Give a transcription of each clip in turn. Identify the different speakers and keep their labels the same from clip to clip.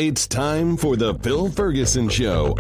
Speaker 1: It's time for the Phil Ferguson Show.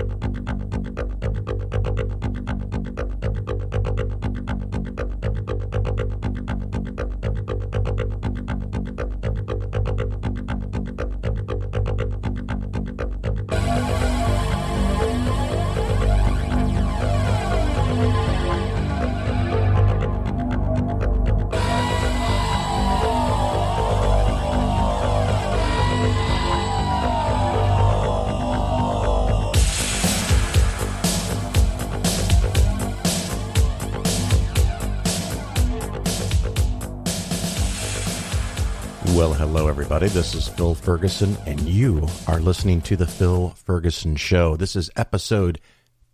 Speaker 2: Well, hello, everybody. This is Phil Ferguson, and you are listening to The Phil Ferguson Show. This is episode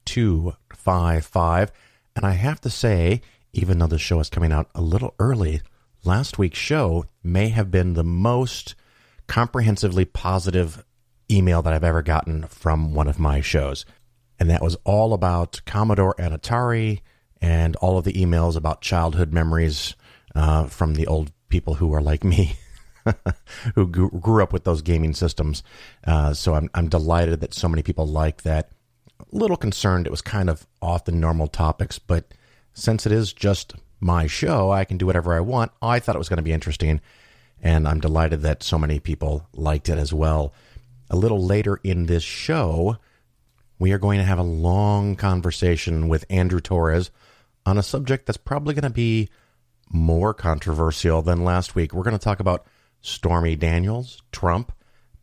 Speaker 2: 255, and I have to say, even though the show is coming out a little early, last week's show may have been the most comprehensively positive email that I've ever gotten from one of my shows. And that was all about Commodore and Atari, and all of the emails about childhood memories from the old people who are like me. who grew up with those gaming systems. So I'm delighted that so many people liked that. A little concerned it was kind of off the normal topics, but since it is just my show, I can do whatever I want. I thought it was going to be interesting, and I'm delighted that so many people liked it as well. A little later in this show, we are going to have a long conversation with Andrew-Torrez on a subject that's probably going to be more controversial than last week. We're going to talk about Stormy-Daniels, Trump,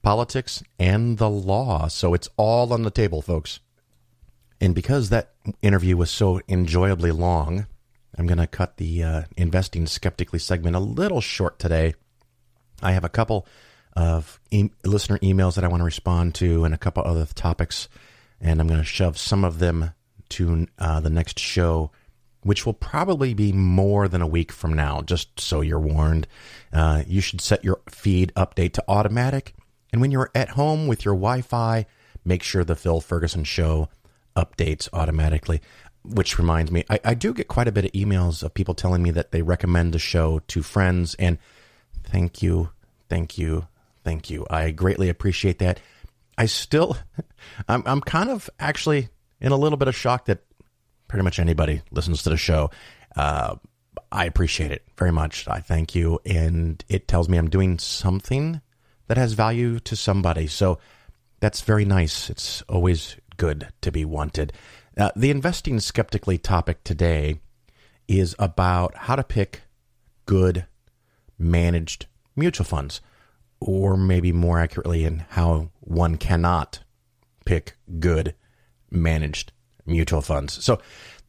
Speaker 2: politics, and the law. So it's all on the table, folks. And because that interview was so enjoyably long, I'm going to cut the Investing Skeptically segment a little short today. I have a couple of listener emails that I want to respond to and a couple other topics, and I'm going to shove some of them to the next show, which will probably be more than a week from now, just so you're warned. You should set your feed update to automatic. And when you're at home with your Wi-Fi, make sure the Phil Ferguson Show updates automatically. Which reminds me, I do get quite a bit of emails of people telling me that they recommend the show to friends. And thank you, thank you, thank you. I greatly appreciate that. I'm kind of actually in a little bit of shock that pretty much anybody listens to the show. I appreciate it very much. I thank you. And it tells me I'm doing something that has value to somebody. So that's very nice. It's always good to be wanted. The Investing Skeptically topic today is about how to pick good managed mutual funds, or maybe more accurately, in how one cannot pick good managed mutual funds. So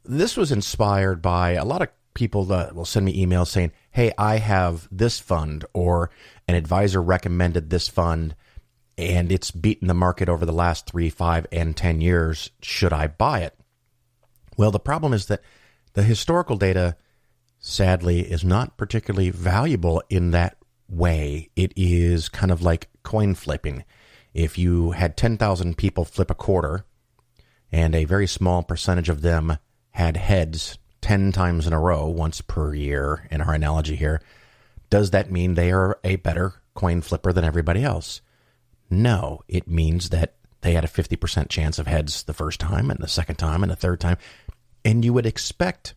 Speaker 2: this was inspired by a lot of people that will send me emails saying, hey, I have this fund, or an advisor recommended this fund and it's beaten the market over the last 3, 5, and 10 years. Should I buy it? Well, the problem is that the historical data, sadly, is not particularly valuable in that way. It is kind of like coin flipping. If you had 10,000 people flip a quarter, and a very small percentage of them had heads 10 times in a row, once per year in our analogy here, does that mean they are a better coin flipper than everybody else? No, it means that they had a 50% chance of heads the first time, and the second time, and the third time. And you would expect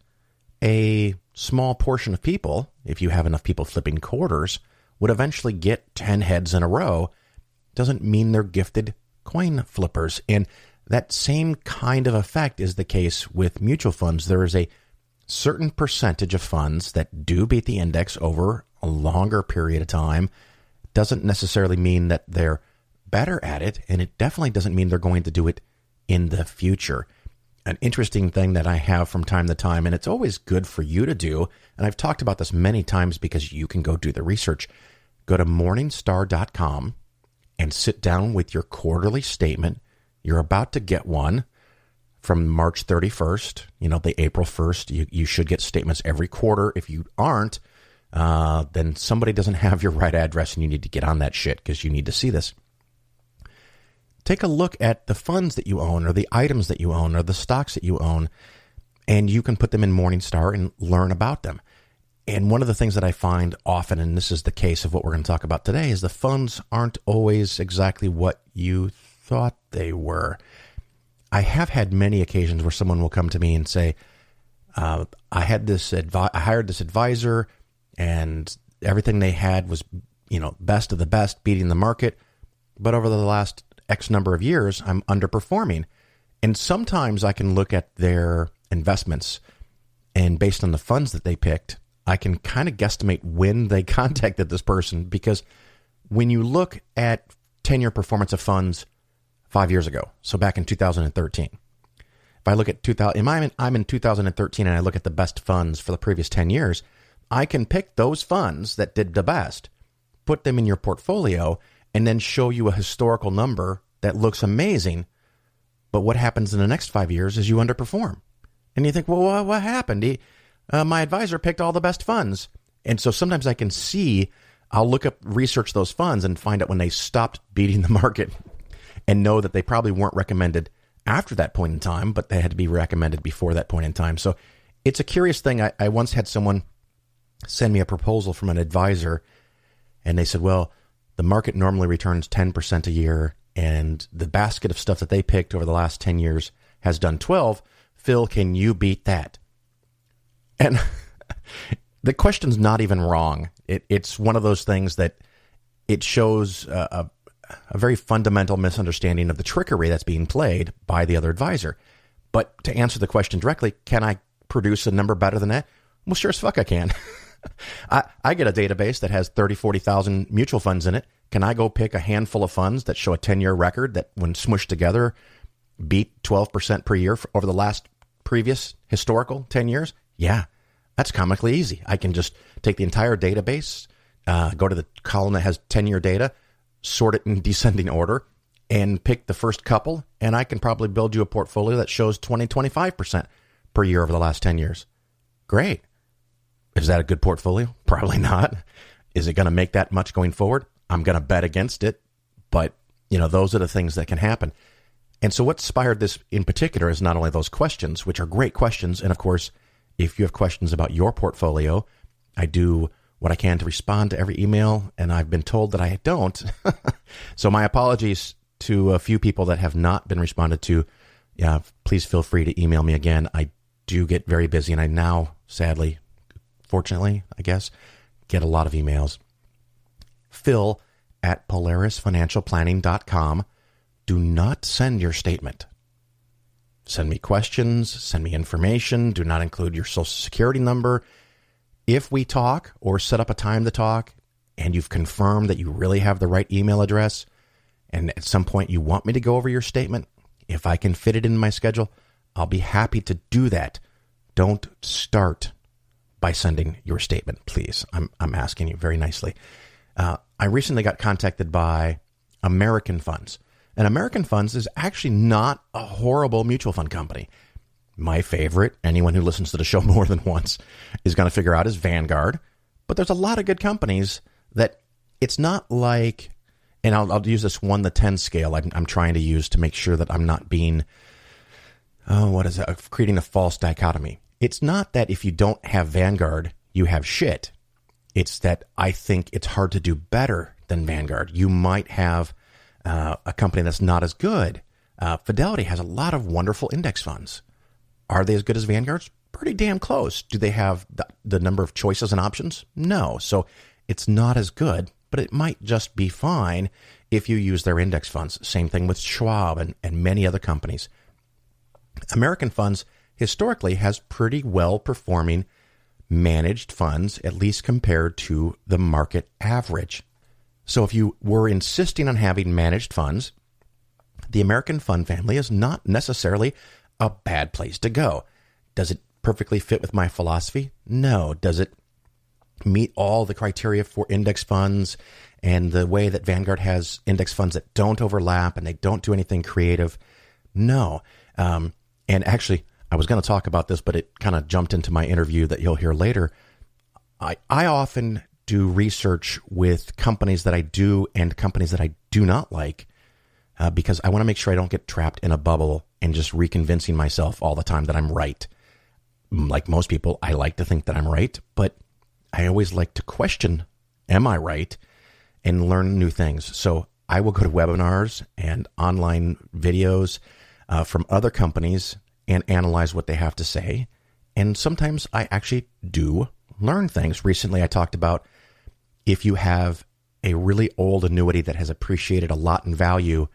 Speaker 2: a small portion of people, if you have enough people flipping quarters, would eventually get 10 heads in a row. Doesn't mean they're gifted coin flippers. And that same kind of effect is the case with mutual funds. There is a certain percentage of funds that do beat the index over a longer period of time. Doesn't necessarily mean that they're better at it, and it definitely doesn't mean they're going to do it in the future. An interesting thing that I have from time to time, and it's always good for you to do, and I've talked about this many times because you can go do the research. Go to morningstar.com and sit down with your quarterly statement. You're about to get one from March 31st, the April 1st. You should get statements every quarter. If you aren't, then somebody doesn't have your right address, and you need to get on that shit because you need to see this. Take a look at the funds that you own, or the items that you own, or the stocks that you own, and you can put them in Morningstar and learn about them. And one of the things that I find often, and this is the case of what we're going to talk about today, is the funds aren't always exactly what you thought they were. I have had many occasions where someone will come to me and say, I hired this advisor, and everything they had was, best of the best, beating the market. But over the last X number of years, I'm underperforming. And sometimes I can look at their investments, and based on the funds that they picked, I can kind of guesstimate when they contacted this person, because when you look at 10-year performance of funds 5 years ago, so back in 2013, if I look at I'm in 2013 and I look at the best funds for the previous 10 years, I can pick those funds that did the best, put them in your portfolio, and then show you a historical number that looks amazing. But what happens in the next 5 years is you underperform. And you think, well, what happened? My advisor picked all the best funds. And so sometimes I can I'll research those funds and find out when they stopped beating the market, and know that they probably weren't recommended after that point in time, but they had to be recommended before that point in time. So it's a curious thing. I once had someone send me a proposal from an advisor, and they said, well, the market normally returns 10% a year, and the basket of stuff that they picked over the last 10 years has done 12. Phil, can you beat that? And the question's not even wrong. It's one of those things that it shows a very fundamental misunderstanding of the trickery that's being played by the other advisor. But to answer the question directly, can I produce a number better than that? Well, sure as fuck I can. I get a database that has 30, 40,000 mutual funds in it. Can I go pick a handful of funds that show a 10-year record that, when smushed together, beat 12% per year over the last previous historical 10 years? Yeah, that's comically easy. I can just take the entire database, go to the column that has 10-year data, sort it in descending order, and pick the first couple, and I can probably build you a portfolio that shows 20, 25% per year over the last 10 years. Great. Is that a good portfolio? Probably not. Is it going to make that much going forward? I'm going to bet against it, but those are the things that can happen. And so what inspired this in particular is not only those questions, which are great questions, and of course, if you have questions about your portfolio, I do what I can to respond to every email, and I've been told that I don't. So my apologies to a few people that have not been responded to. Yeah, please feel free to email me again. I do get very busy, and I now, sadly, fortunately, I guess, get a lot of emails. Phil@polarisfinancialplanning.com. Do not send your statement. Send me questions, send me information. Do not include your social security number. If we talk or set up a time to talk, and you've confirmed that you really have the right email address, and at some point you want me to go over your statement, if I can fit it in my schedule, I'll be happy to do that. Don't start by sending your statement, please. I'm asking you very nicely. I recently got contacted by American Funds. And American Funds is actually not a horrible mutual fund company. My favorite, anyone who listens to the show more than once is going to figure out, is Vanguard. But there's a lot of good companies that it's not like, and I'll use this 1 to 10 scale I'm trying to use to make sure that I'm not being, creating a false dichotomy. It's not that if you don't have Vanguard, you have shit. It's that I think it's hard to do better than Vanguard. You might have a company that's not as good. Fidelity has a lot of wonderful index funds. Are they as good as Vanguard's? Pretty damn close. Do they have the number of choices and options? No. So it's not as good, but it might just be fine if you use their index funds. Same thing with Schwab and many other companies. American Funds historically has pretty well-performing managed funds, at least compared to the market average. So if you were insisting on having managed funds, the American fund family is not necessarily a bad place to go. Does it perfectly fit with my philosophy? No. Does it meet all the criteria for index funds and the way that Vanguard has index funds that don't overlap and they don't do anything creative? No. And actually, I was going to talk about this, but it kind of jumped into my interview that you'll hear later. I often do research with companies that I do and companies that I do not like because I want to make sure I don't get trapped in a bubble and just reconvincing myself all the time that I'm right. Like most people, I like to think that I'm right, but I always like to question, am I right, and learn new things. So I will go to webinars and online videos from other companies and analyze what they have to say. And sometimes I actually do learn things. Recently, I talked about if you have a really old annuity that has appreciated a lot in value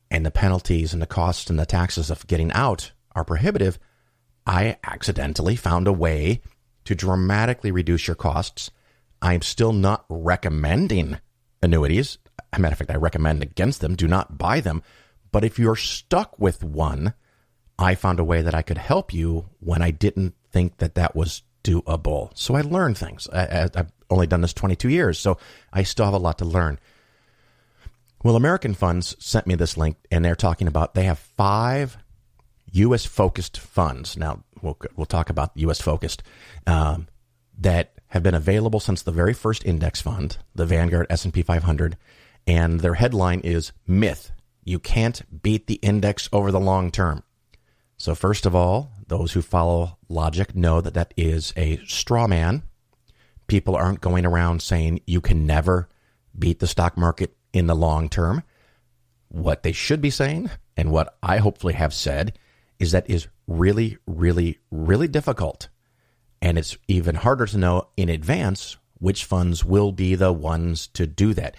Speaker 2: and the penalties and the costs and the taxes of getting out are prohibitive, I accidentally found a way to dramatically reduce your costs. I'm still not recommending annuities. As a matter of fact, I recommend against them. Do not buy them. But if you're stuck with one, I found a way that I could help you when I didn't think that that was doable. So I learned things. I've only done this 22 years, so I still have a lot to learn. Well, American Funds sent me this link, and they're talking about they have 5 U.S.-focused funds. Now, we'll talk about U.S.-focused that have been available since the very first index fund, the Vanguard S&P 500, and their headline is Myth. You can't beat the index over the long term. So first of all, those who follow logic know that that is a straw man. People aren't going around saying you can never beat the stock market in the long term. What they should be saying, and what I hopefully have said, is that is really, really, really difficult. And it's even harder to know in advance which funds will be the ones to do that.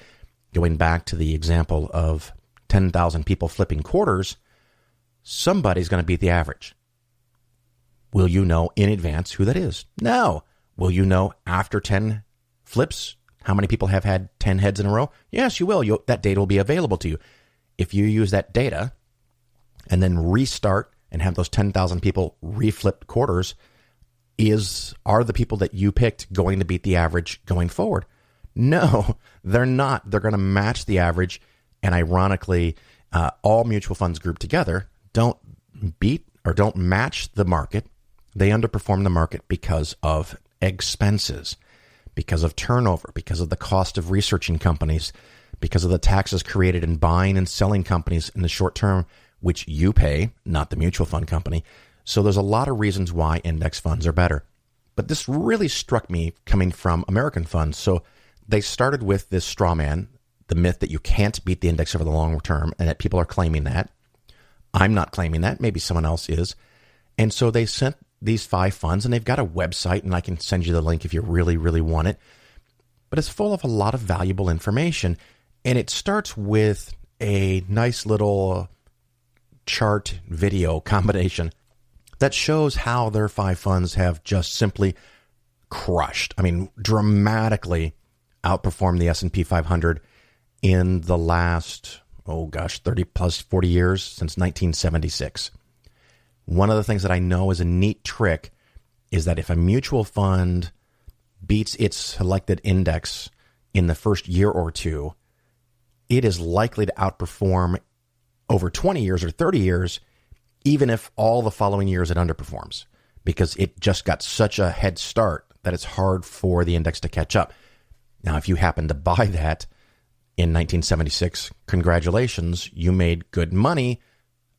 Speaker 2: Going back to the example of 10,000 people flipping quarters, somebody's going to beat the average. Will you know in advance who that is? No. Will you know after 10 flips how many people have had 10 heads in a row? Yes, you will. That data will be available to you. If you use that data and then restart and have those 10,000 people reflipped quarters, are the people that you picked going to beat the average going forward? No, they're not. They're going to match the average. And ironically, all mutual funds grouped together don't beat or don't match the market. They underperform the market because of expenses, because of turnover, because of the cost of researching companies, because of the taxes created in buying and selling companies in the short term, which you pay, not the mutual fund company. So there's a lot of reasons why index funds are better. But this really struck me coming from American funds. So they started with this straw man, the myth that you can't beat the index over the long term, and that people are claiming that. I'm not claiming that. Maybe someone else is. And so they sent these 5 funds, and they've got a website, and I can send you the link if you really, really want it. But it's full of a lot of valuable information. And it starts with a nice little chart video combination that shows how their 5 funds have just simply crushed. I mean, dramatically outperformed the S&P 500 in the last, 30 plus 40 years, since 1976. One of the things that I know is a neat trick is that if a mutual fund beats its selected index in the first year or two, it is likely to outperform over 20 years or 30 years, even if all the following years it underperforms, because it just got such a head start that it's hard for the index to catch up. Now, if you happen to buy that in 1976, congratulations, you made good money,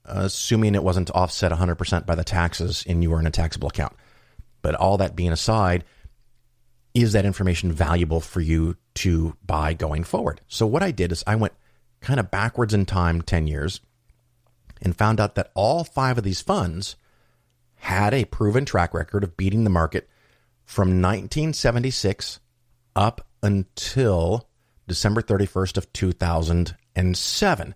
Speaker 2: assuming it wasn't offset 100% by the taxes and you were in a taxable account. But all that being aside, is that information valuable for you to buy going forward? So what I did is I went kind of backwards in time, 10 years, and found out that all 5 of these funds had a proven track record of beating the market from 1976 up until December 31st of 2007.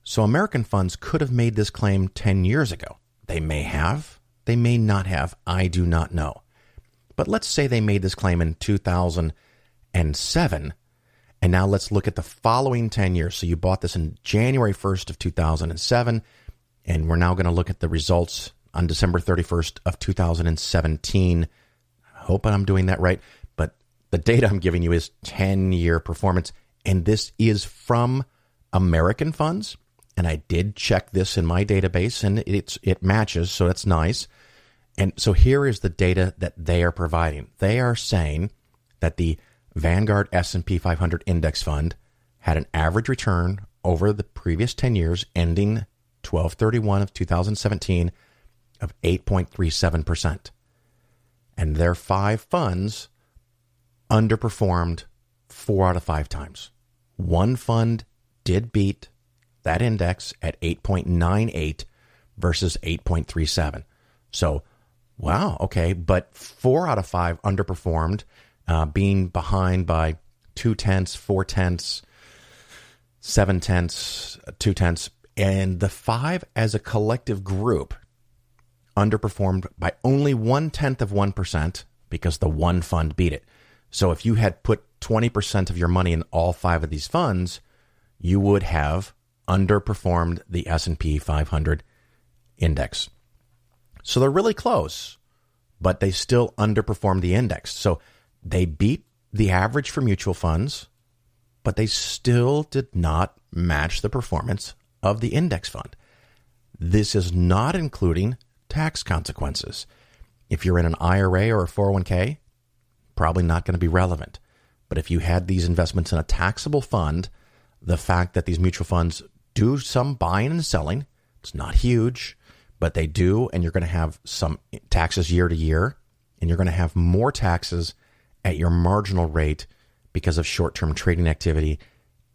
Speaker 2: So American funds could have made this claim 10 years ago. They may have, they may not have, I do not know. But let's say they made this claim in 2007, and now let's look at the following 10 years. So you bought this in January 1st of 2007, and we're now going to look at the results on December 31st of 2017. I hope I'm doing that right, but the data I'm giving you is 10-year performance, and this is from American funds. And I did check this in my database, and it matches, so that's nice. And so here is the data that they are providing. They are saying that the Vanguard S&P 500 Index Fund had an average return over the previous 10 years, ending 12/31 of 2017, of 8.37%. And their 5 funds underperformed 4 out of 5 times. One fund did beat that index at 8.98 versus 8.37. So, wow, okay, but 4 out of 5 underperformed, being behind by 0.2, 0.4, 0.7, 0.2, and the 5 as a collective group underperformed by only 0.1%, because the one fund beat it. So if you had put 20% of your money in all 5 of these funds, you would have underperformed the S&P 500 index. So they're really close, but they still underperformed the index. So they beat the average for mutual funds, but they still did not match the performance of the index fund. This is not including tax consequences. If you're in an IRA or a 401k, probably not going to be relevant. But if you had these investments in a taxable fund, the fact that these mutual funds do some buying and selling, it's not huge, but they do, and you're going to have some taxes year to year, and you're going to have more taxes at your marginal rate because of short-term trading activity,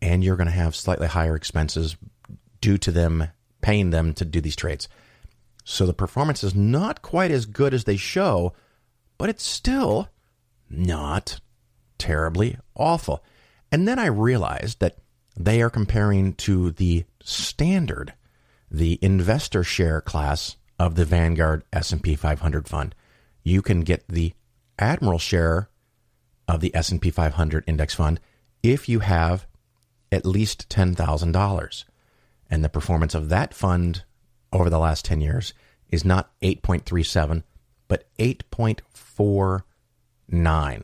Speaker 2: and you're going to have slightly higher expenses due to them paying them to do these trades. So the performance is not quite as good as they show, but it's still not terribly awful. And then I realized that they are comparing to the standard, the investor share class of the Vanguard S&P 500 fund. You can get the Admiral share of the S&P 500 index fund if you have at least $10,000. And the performance of that fund over the last 10 years is not 8.37, but 8.49.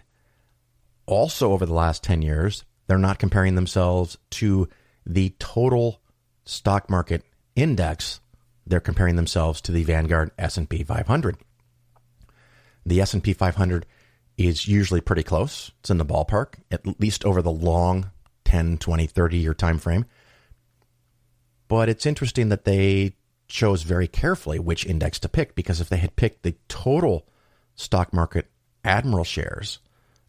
Speaker 2: Also over the last 10 years, they're not comparing themselves to the total stock market index. They're comparing themselves to the Vanguard S&P 500. The S&P 500 is usually pretty close. It's in the ballpark, at least over the long 10, 20, 30-year time frame. But it's interesting that they chose very carefully which index to pick, because if they had picked the total stock market Admiral shares,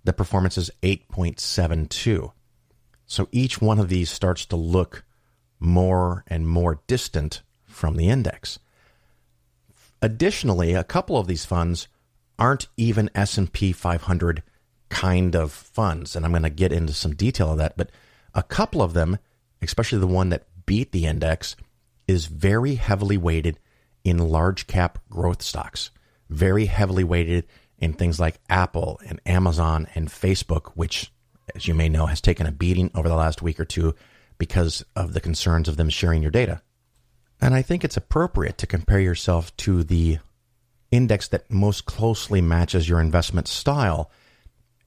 Speaker 2: the performance is 8.72. So each one of these starts to look more and more distant from the index. Additionally, a couple of these funds aren't even S&P 500 kind of funds, and I'm going to get into some detail of that, but a couple of them, especially the one that beat the index, is very heavily weighted in large cap growth stocks, very heavily weighted in things like Apple and Amazon and Facebook, which, as you may know, has taken a beating over the last week or two because of the concerns of them sharing your data. And I think it's appropriate to compare yourself to the index that most closely matches your investment style.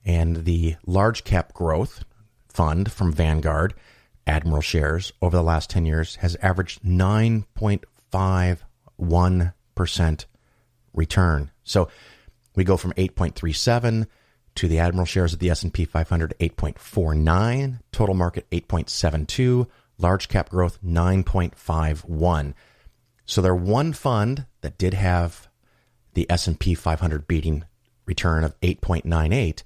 Speaker 2: And the large cap growth fund from Vanguard, Admiral shares, over the last 10 years has averaged 9.51% return. So we go from 8.37 to the Admiral shares of the S&P 500, 8.49, total market 8.72, large cap growth 9.51. So their one fund that did have the S&P 500 beating return of 8.98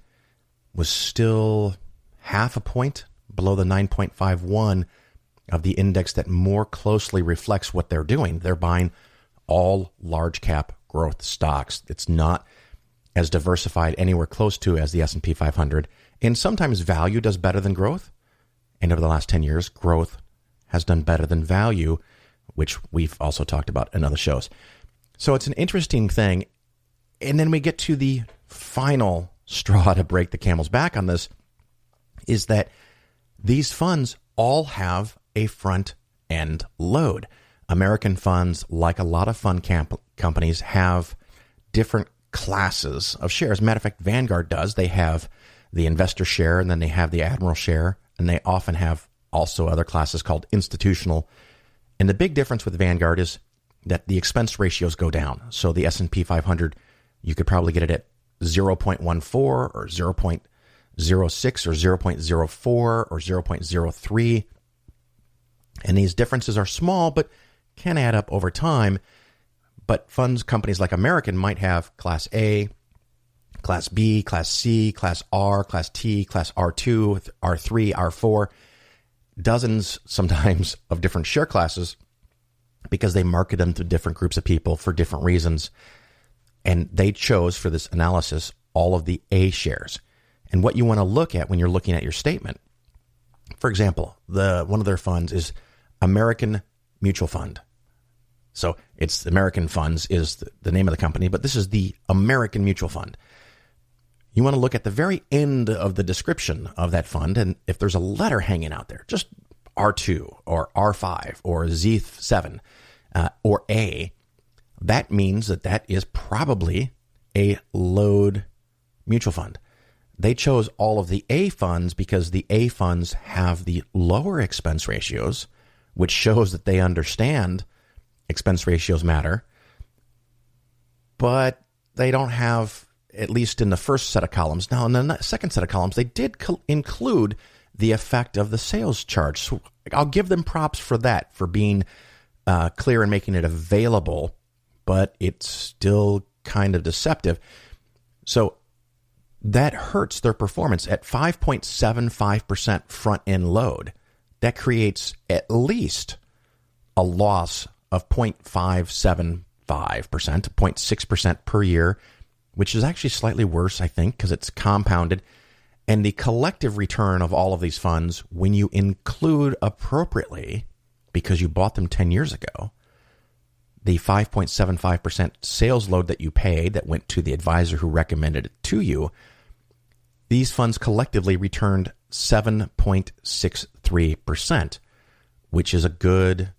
Speaker 2: was still half a point below the 9.51 of the index that more closely reflects what they're doing. They're buying all large cap growth stocks. It's not as diversified anywhere close to as the S&P 500. And sometimes value does better than growth. And over the last 10 years, growth has done better than value, which we've also talked about in other shows. So it's an interesting thing. And then we get to the final straw to break the camel's back on this, is that these funds all have a front-end load. American funds, like a lot of fund companies, have different classes of shares. Matter of fact, Vanguard does. They have the investor share, and then they have the Admiral share, and they often have also other classes called institutional. And the big difference with Vanguard is that the expense ratios go down. So the S&P 500, you could probably get it at 0.14 or 0.06 or 0.04 or 0.03. And these differences are small, but can add up over time. But funds companies like American might have Class A, Class B, Class C, Class R, Class T, Class R2, R3, R4, dozens sometimes of different share classes because they market them to different groups of people for different reasons. And they chose for this analysis all of the A shares. And what you want to look at when you're looking at your statement, for example, one of their funds is American Mutual Fund. So it's American Funds is the name of the company, but this is the American Mutual Fund. You want to look at the very end of the description of that fund, and if there's a letter hanging out there, just R2 or R5 or Z7 or A, that means that is probably a load mutual fund. They chose all of the A funds because the A funds have the lower expense ratios, which shows that they understand expense ratios matter, but they don't have, at least in the first set of columns. Now, in the second set of columns, they did include the effect of the sales charge. So I'll give them props for that, for being clear and making it available, but it's still kind of deceptive. So that hurts their performance at 5.75% front-end load. That creates at least a loss of 0.575%, 0.6% per year, which is actually slightly worse, I think, because it's compounded. And the collective return of all of these funds, when you include appropriately, because you bought them 10 years ago, the 5.75% sales load that you paid that went to the advisor who recommended it to you, these funds collectively returned 7.63%, which is a good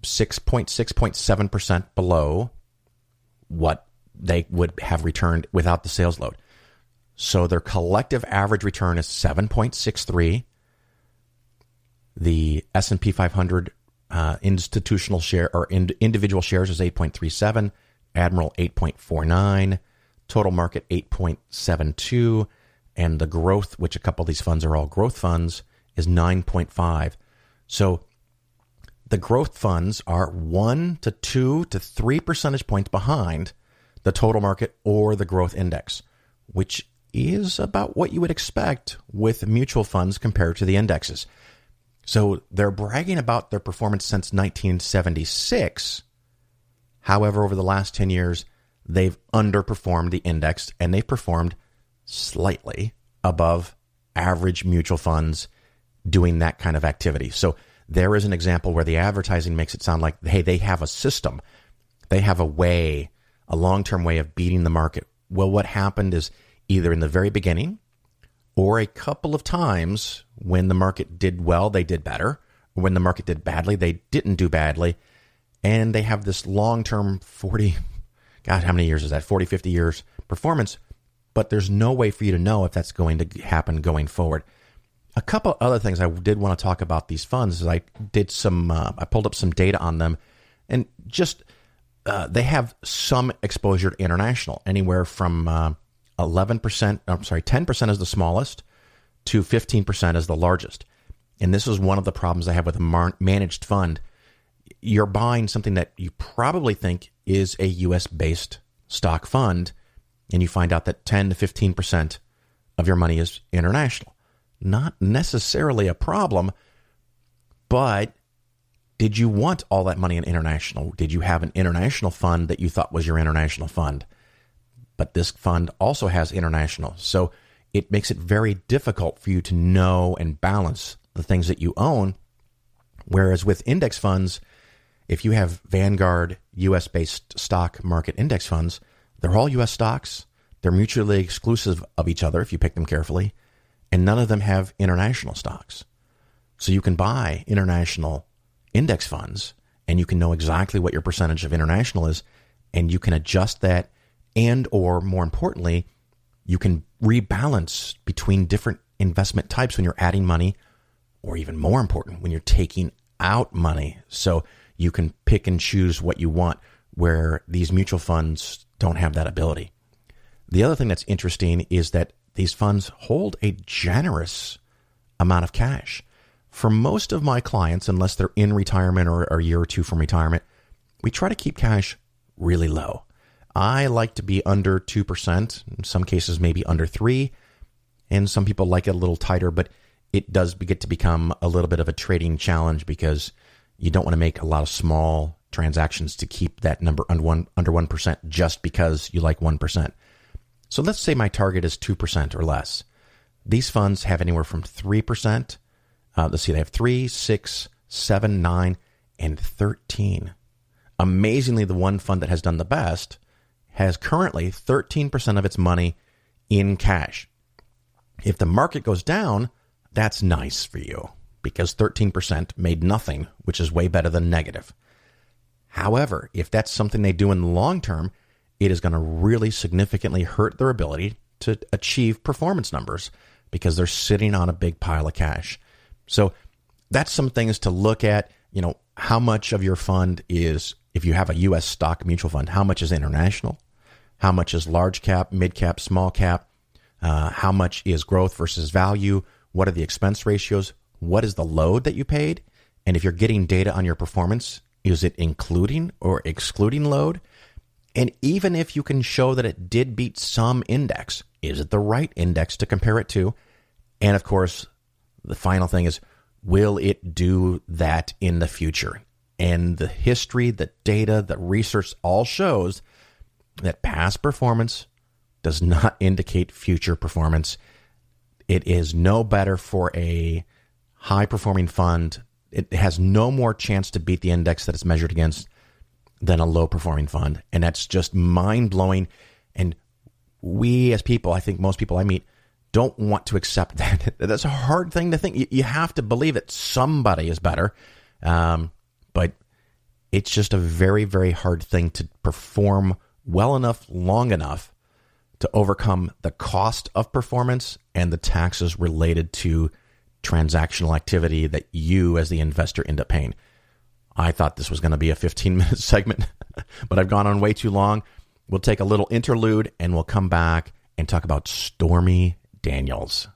Speaker 2: 6.7% below what they would have returned without the sales load. So their collective average return is 7.63. The S&P 500 institutional share or individual shares is 8.37, Admiral 8.49, total market 8.72, and the growth, which a couple of these funds are all growth funds, is 9.5. So the growth funds are 1 to 2 to 3 percentage points behind the total market or the growth index, which is about what you would expect with mutual funds compared to the indexes. So they're bragging about their performance since 1976. However, over the last 10 years, they've underperformed the index, and they've performed slightly above average mutual funds doing that kind of activity. So there is an example where the advertising makes it sound like, hey, they have a system. They have a way, a long-term way of beating the market. Well, what happened is either in the very beginning or a couple of times when the market did well, they did better. When the market did badly, they didn't do badly. And they have this long-term 40, God, how many years is that? 40, 50 years performance. But there's no way for you to know if that's going to happen going forward. A couple other things I did want to talk about these funds is I pulled up some data on them, and just they have some exposure to international, anywhere from 10% is the smallest to 15% is the largest. And this is one of the problems I have with a managed fund. You're buying something that you probably think is a U.S.-based stock fund, and you find out that 10 to 15% of your money is international. Not necessarily a problem, but did you want all that money in international? Did you have an international fund that you thought was your international fund? But this fund also has international. So it makes it very difficult for you to know and balance the things that you own. Whereas with index funds, if you have Vanguard U.S.-based stock market index funds, they're all U.S. stocks. They're mutually exclusive of each other if you pick them carefully. And none of them have international stocks. So you can buy international index funds, and you can know exactly what your percentage of international is, and you can adjust that, and or more importantly, you can rebalance between different investment types when you're adding money, or even more important, when you're taking out money. So you can pick and choose what you want, where these mutual funds don't have that ability. The other thing that's interesting is that these funds hold a generous amount of cash. For most of my clients, unless they're in retirement or a year or two from retirement, we try to keep cash really low. I like to be under 2%, in some cases maybe under 3%, and some people like it a little tighter, but it does get to become a little bit of a trading challenge because you don't want to make a lot of small transactions to keep that number under 1% just because you like 1%. So let's say my target is 2% or less. These funds have anywhere from 3%. Let's see, they have 3, 6, 7, 9, and 13. Amazingly, the one fund that has done the best has currently 13% of its money in cash. If the market goes down, that's nice for you because 13% made nothing, which is way better than negative. However, if that's something they do in the long term, it is going to really significantly hurt their ability to achieve performance numbers because they're sitting on a big pile of cash. So that's some things to look at. You know, how much of your fund is, if you have a U.S. stock mutual fund, how much is international? How much is large cap, mid cap, small cap? How much is growth versus value? What are the expense ratios? What is the load that you paid? And if you're getting data on your performance, is it including or excluding load? And even if you can show that it did beat some index, is it the right index to compare it to? And of course, the final thing is, will it do that in the future? And the history, the data, the research all shows that past performance does not indicate future performance. It is no better for a high-performing fund. It has no more chance to beat the index that it's measured against than a low-performing fund. And that's just mind-blowing. And we as people, I think most people I meet, don't want to accept that. That's a hard thing to think. You have to believe that somebody is better. But it's just a very, very hard thing to perform well enough, long enough to overcome the cost of performance and the taxes related to transactional activity that you as the investor end up paying. I thought this was going to be a 15-minute segment, but I've gone on way too long. We'll take a little interlude and we'll come back and talk about stormy-daniels.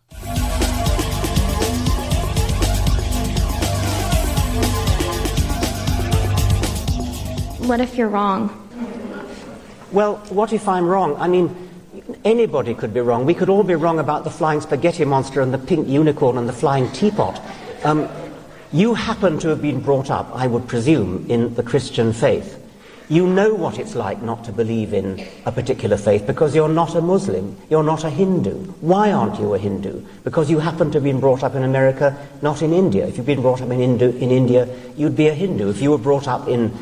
Speaker 3: What if you're wrong?
Speaker 4: Well, what if I'm wrong? I mean, anybody could be wrong. We could all be wrong about the flying spaghetti monster and the pink unicorn and the flying teapot. You happen to have been brought up, I would presume, in the Christian faith. You know what it's like not to believe in a particular faith because you're not a Muslim, you're not a Hindu. Why aren't you a Hindu? Because you happen to have been brought up in America, not in India. If you'd been brought up in India, you'd be a Hindu. If you were brought up in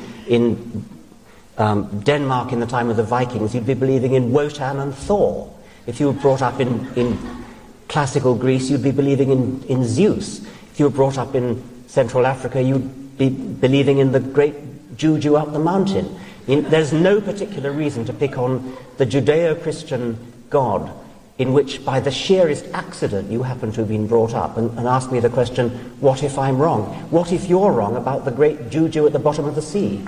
Speaker 4: Denmark in the time of the Vikings, you'd be believing in Wotan and Thor. If you were brought up in classical Greece, you'd be believing in Zeus. If you were brought up in Central Africa, you'd be believing in the great Juju up the mountain. There's no particular reason to pick on the Judeo-Christian God in which, by the sheerest accident, you happen to have been brought up, and ask me the question, what if I'm wrong? What if you're wrong about the great Juju at the bottom of the sea?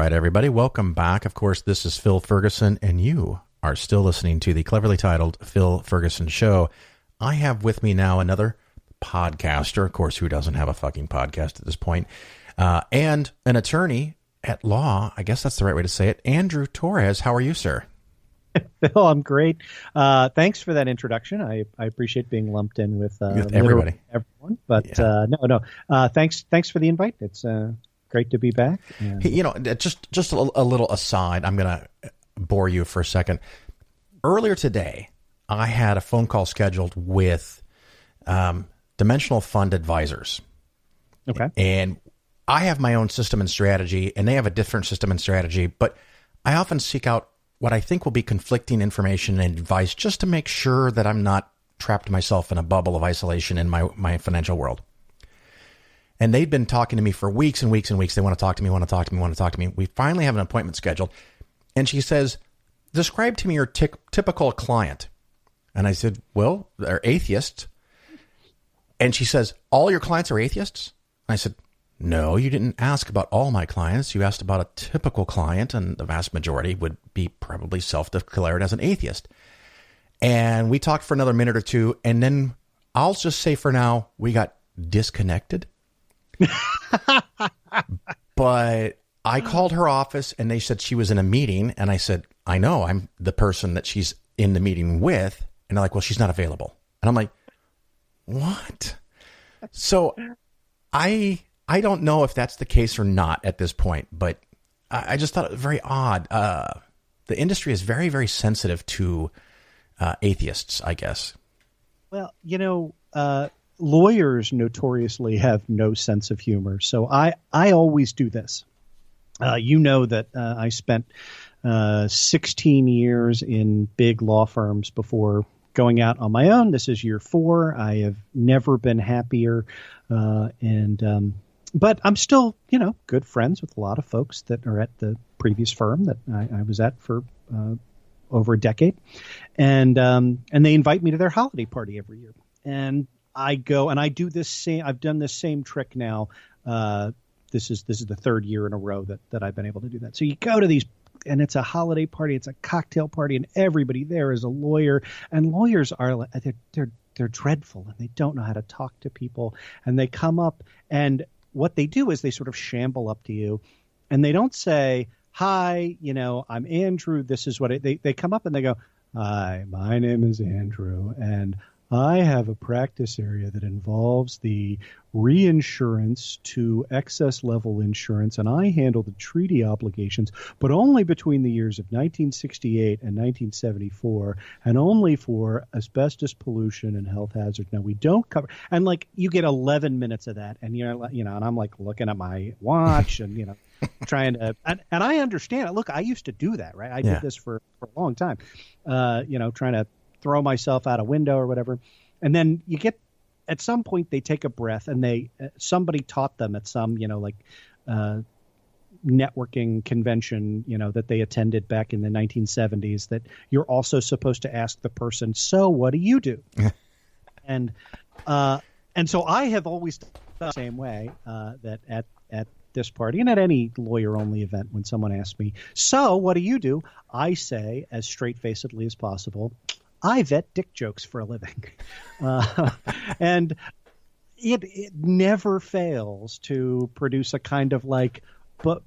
Speaker 2: Everybody, welcome back. Of course, this is Phil Ferguson, and you are still listening to the cleverly titled Phil Ferguson Show. I have with me now another podcaster, of course, who doesn't have a fucking podcast at this point, and an attorney at law. I guess that's the right way to say it. Andrew-Torrez, how are you, sir?
Speaker 5: Phil, I'm great. Thanks for that introduction. I appreciate being lumped in with
Speaker 2: everybody,
Speaker 5: everyone. But yeah. Thanks for the invite. It's great to be back. And
Speaker 2: you know, just a little aside. I'm going to bore you for a second. Earlier today, I had a phone call scheduled with Dimensional Fund Advisors.
Speaker 5: Okay.
Speaker 2: And I have my own system and strategy, and they have a different system and strategy. But I often seek out what I think will be conflicting information and advice just to make sure that I'm not trapped myself in a bubble of isolation in my financial world. And they'd been talking to me for weeks and weeks and weeks. They want to talk to me. We finally have an appointment scheduled. And she says, describe to me your typical client. And I said, well, they're atheists. And she says, all your clients are atheists? And I said, no, you didn't ask about all my clients. You asked about a typical client, and the vast majority would be probably self-declared as an atheist. And we talked for another minute or two, and then I'll just say for now, we got disconnected. But I called her office, and they said she was in a meeting, and I said, I know, I'm the person that she's in the meeting with. And they're like, well, she's not available. And I'm like, what? So I don't know if that's the case or not at this point, but I just thought it was very odd. The industry is very, very sensitive to atheists, I guess.
Speaker 5: Well, lawyers notoriously have no sense of humor. So I always do this. That I spent 16 years in big law firms before going out on my own. This is year 4. I have never been happier. But I'm still, good friends with a lot of folks that are at the previous firm that I was at for over a decade. And they invite me to their holiday party every year. And I go and I do this same, I've done this same trick now. This is the 3rd year in a row that I've been able to do that. So you go to these, and it's a holiday party, it's a cocktail party, and everybody there is a lawyer. And lawyers are they're dreadful, and they don't know how to talk to people. And they come up, and what they do is they sort of shamble up to you, and they don't say, "Hi, I'm Andrew. This is what they come up and they go, "Hi, my name is Andrew, and I have a practice area that involves the reinsurance to excess level insurance, and I handle the treaty obligations, but only between the years of 1968 and 1974, and only for asbestos pollution and health hazard. Now, we don't cover," and you get 11 minutes of that, and and I'm looking at my watch and trying to, and I understand it. Look, I used to do that, right? I did this for a long time, trying to throw myself out a window or whatever. And then you get, at some point they take a breath, and somebody taught them at some, networking convention, that they attended back in the 1970s, that you're also supposed to ask the person, "So what do you do?" and so I have always done the same way, that at this party and at any lawyer-only event, when someone asks me, "So what do you do?" I say, as straight-facedly as possible, "I vet dick jokes for a living." And it never fails to produce a kind of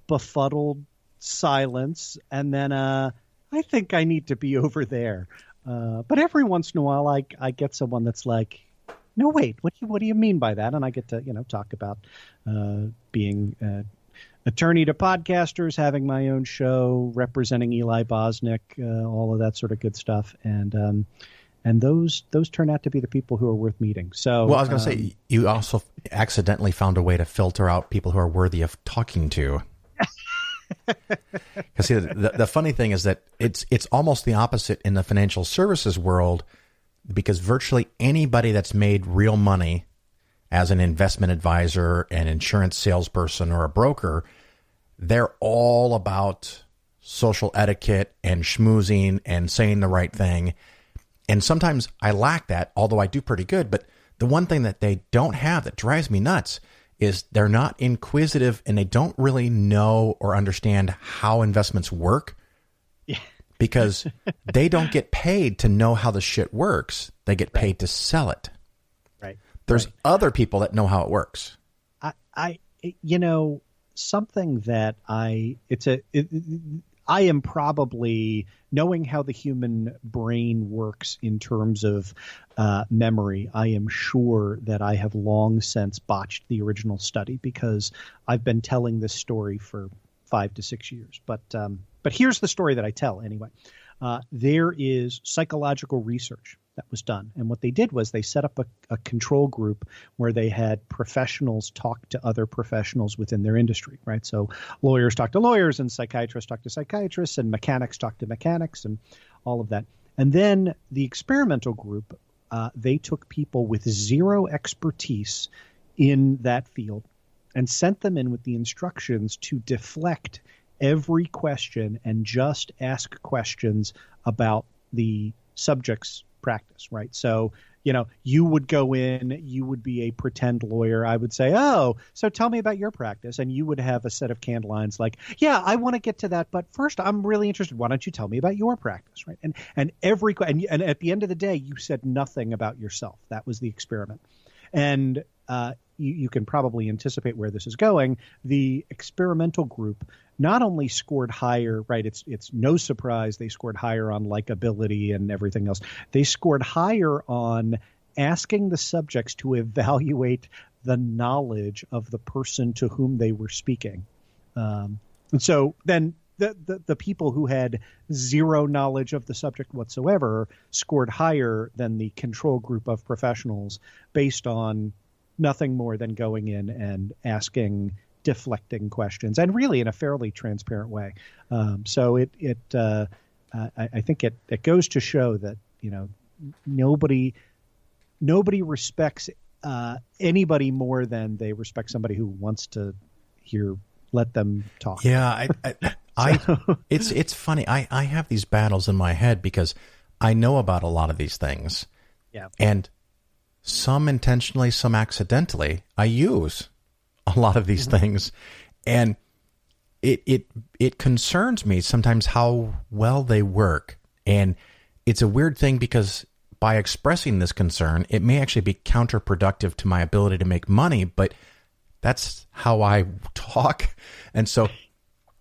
Speaker 5: befuddled silence. And then I think I need to be over there. But every once in a while, I get someone that's like, "No, wait, what do you mean by that?" And I get to, talk about being attorney to podcasters, having my own show, representing Eli Bosnick, all of that sort of good stuff. And those turn out to be the people who are worth meeting. So,
Speaker 2: well, I was going to say, you also accidentally found a way to filter out people who are worthy of talking to. Because the funny thing is that it's almost the opposite in the financial services world, because virtually anybody that's made real money as an investment advisor, an insurance salesperson, or a broker, they're all about social etiquette and schmoozing and saying the right thing. And sometimes I lack that, although I do pretty good. But the one thing that they don't have that drives me nuts is they're not inquisitive, and they don't really know or understand how investments work. Yeah. Because they don't get paid to know how the shit works. They get paid to sell it.
Speaker 5: Right.
Speaker 2: There's other people that know how it works.
Speaker 5: Something that I am probably, knowing how the human brain works in terms of memory, I am sure that I have long since botched the original study, because I've been telling this story for 5 to 6 years. But here's the story that I tell anyway. There is psychological research that was done. And what they did was they set up a control group where they had professionals talk to other professionals within their industry, right? So lawyers talk to lawyers, and psychiatrists talk to psychiatrists, and mechanics talk to mechanics, and all of that. And then the experimental group, they took people with zero expertise in that field and sent them in with the instructions to deflect every question and just ask questions about the subject's practice, right? So, you would go in, you would be a pretend lawyer. I would say, oh, so tell me about your practice. And you would have a set of canned lines like, yeah, I want to get to that. But first, I'm really interested. Why don't you tell me about your practice? Right. And at the end of the day, you said nothing about yourself. That was the experiment. And you can probably anticipate where this is going. The experimental group not only scored higher, right? It's no surprise they scored higher on likability and everything else. They scored higher on asking the subjects to evaluate the knowledge of the person to whom they were speaking. And so then the people who had zero knowledge of the subject whatsoever scored higher than the control group of professionals based on nothing more than going in and asking deflecting questions, and really in a fairly transparent way. So I think it goes to show that nobody respects anybody more than they respect somebody who wants to let them talk.
Speaker 2: Yeah, it's funny. I have these battles in my head because I know about a lot of these things.
Speaker 5: Yeah, and
Speaker 2: some intentionally, some accidentally, I use a lot of these things, and it concerns me sometimes how well they work. And it's a weird thing because by expressing this concern, it may actually be counterproductive to my ability to make money, but that's how I talk. And so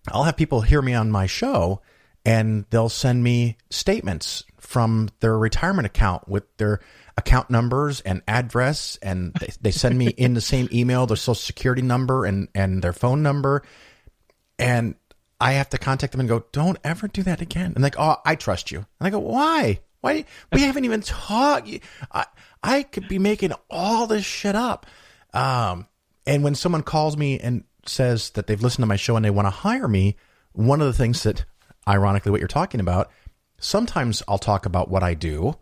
Speaker 2: I'll have people hear me on my show and they'll send me statements from their retirement account with their account numbers and address, and they send me in the same email their social security number and their phone number, and I have to contact them and go, don't ever do that again. And like, oh, I trust you. And I go, why? We haven't even talked. I could be making all this shit up. And when someone calls me and says that they've listened to my show and they want to hire me, one of the things that, ironically, what you're talking about, sometimes I'll talk about what I do,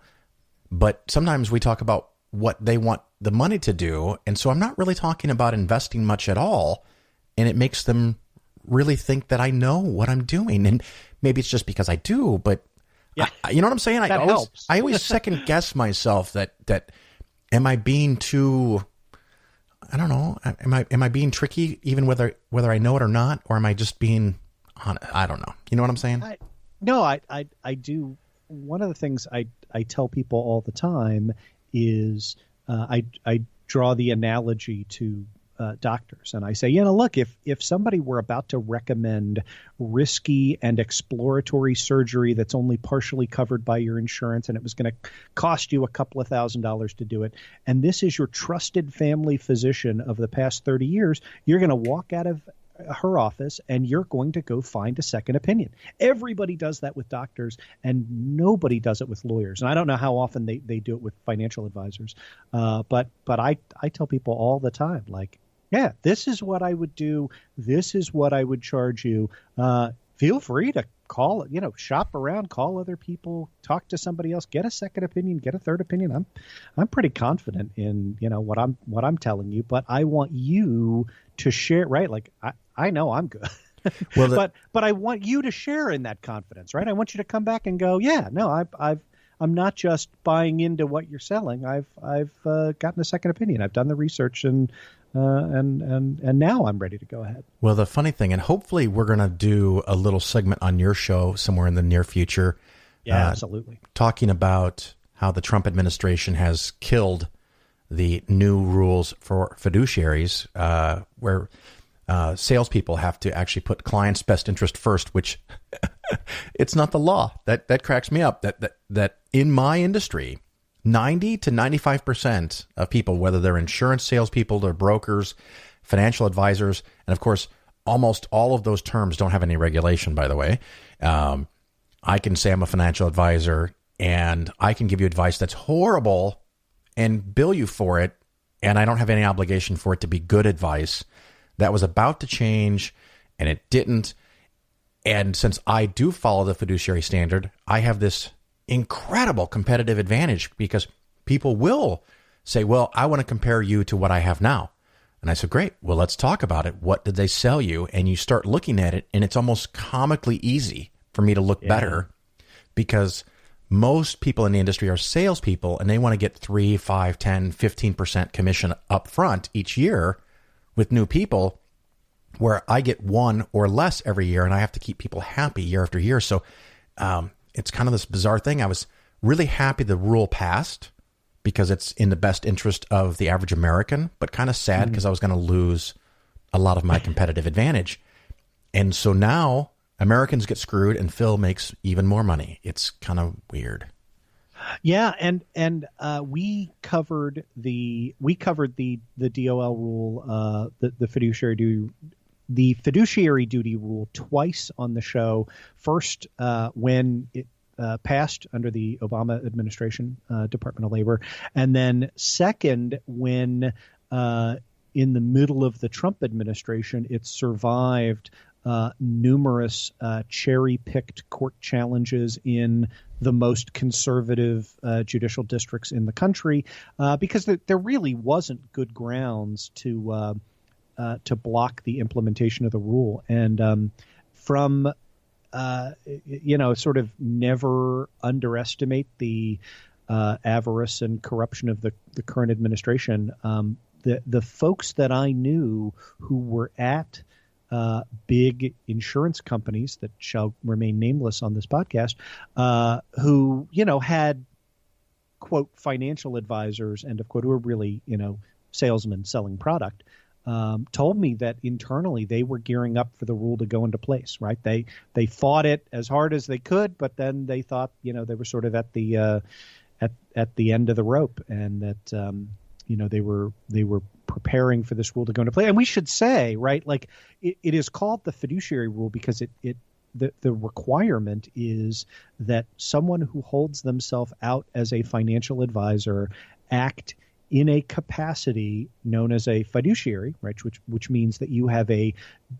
Speaker 2: but sometimes we talk about what they want the money to do. And so I'm not really talking about investing much at all. And it makes them really think that I know what I'm doing. And maybe it's just because I do, but
Speaker 5: yeah,
Speaker 2: you know what I'm saying?
Speaker 5: Helps.
Speaker 2: I always second guess myself that am I being too, I don't know. Am I being tricky even whether I know it or not, or am I just being honest? I don't know. You know what I'm saying?
Speaker 5: I do. One of the things I tell people all the time is I draw the analogy to doctors, and I say, look, if somebody were about to recommend risky and exploratory surgery that's only partially covered by your insurance, and it was going to cost you a couple of $1,000s to do it, and this is your trusted family physician of the past 30 years, you're going to walk out of her office and you're going to go find a second opinion. Everybody does that with doctors, and nobody does it with lawyers. And I don't know how often they do it with financial advisors. But I tell people all the time, like, yeah, this is what I would do. This is what I would charge you. Feel free to call, shop around, call other people, talk to somebody else, get a second opinion, get a third opinion. I'm pretty confident in, what I'm telling you, but I want you to share, right? Like I know I'm good, well, but I want you to share in that confidence, right? I want you to come back and go, yeah, no, I'm not just buying into what you're selling. I've gotten a second opinion. I've done the research and now I'm ready to go ahead.
Speaker 2: Well, the funny thing, and hopefully we're going to do a little segment on your show somewhere in the near future.
Speaker 5: Yeah, absolutely.
Speaker 2: Talking about how the Trump administration has killed the new rules for fiduciaries, where salespeople have to actually put clients' best interest first, which it's not the law. That cracks me up. That in my industry, 90 to 95% of people, whether they're insurance salespeople, they're brokers, financial advisors, and of course, almost all of those terms don't have any regulation, by the way. I can say I'm a financial advisor and I can give you advice that's horrible and bill you for it, and I don't have any obligation for it to be good advice. That was about to change, and it didn't. And since I do follow the fiduciary standard, I have this incredible competitive advantage because people will say, well, I want to compare you to what I have now. And I said, great. Well, let's talk about it. What did they sell you? And you start looking at it, and it's almost comically easy for me to look better because most people in the industry are salespeople, and they want to get 3, 5, 10, 15% commission up front each year with new people, where I get 1 or less every year, and I have to keep people happy year after year. So it's kind of this bizarre thing. I was really happy the rule passed because it's in the best interest of the average American, but kind of sad because I was going to lose a lot of my competitive advantage. And so now Americans get screwed and Phil makes even more money. It's kind of weird.
Speaker 5: Yeah, and we covered the DOL rule, the fiduciary duty rule twice on the show. First, when it passed under the Obama administration, Department of Labor, and then second when in the middle of the Trump administration, it survived numerous cherry-picked court challenges in the most conservative judicial districts in the country, because there really wasn't good grounds to block the implementation of the rule. And from sort of never underestimate the avarice and corruption of the current administration. The folks that I knew who were at big insurance companies that shall remain nameless on this podcast, who, had, quote, financial advisors and, of quote, who were really, salesmen selling product, told me that internally they were gearing up for the rule to go into place, right? They fought it as hard as they could, but then they thought, they were sort of at the end of the rope, and that, they were preparing for this rule to go into play. And we should say, right, like it is called the fiduciary rule because the requirement is that someone who holds themselves out as a financial advisor act in a capacity known as a fiduciary, right, which means that you have a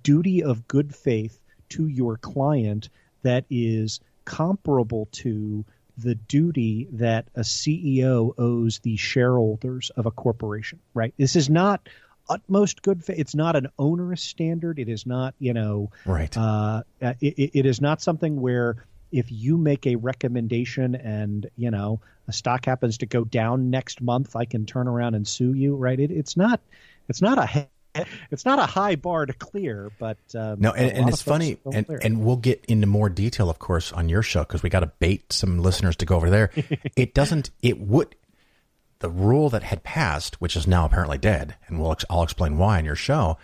Speaker 5: duty of good faith to your client that is comparable to the duty that a CEO owes the shareholders of a corporation, right? This is not utmost good faith. It's not an onerous standard. It is not, right. It is not something where if you make a recommendation and, a stock happens to go down next month, I can turn around and sue you, right? It's not a high bar to clear, but
Speaker 2: no, and it's funny, and we'll get into more detail, of course, on your show because we got to bait some listeners to go over there. The rule that had passed, which is now apparently dead, and I'll explain why on your show.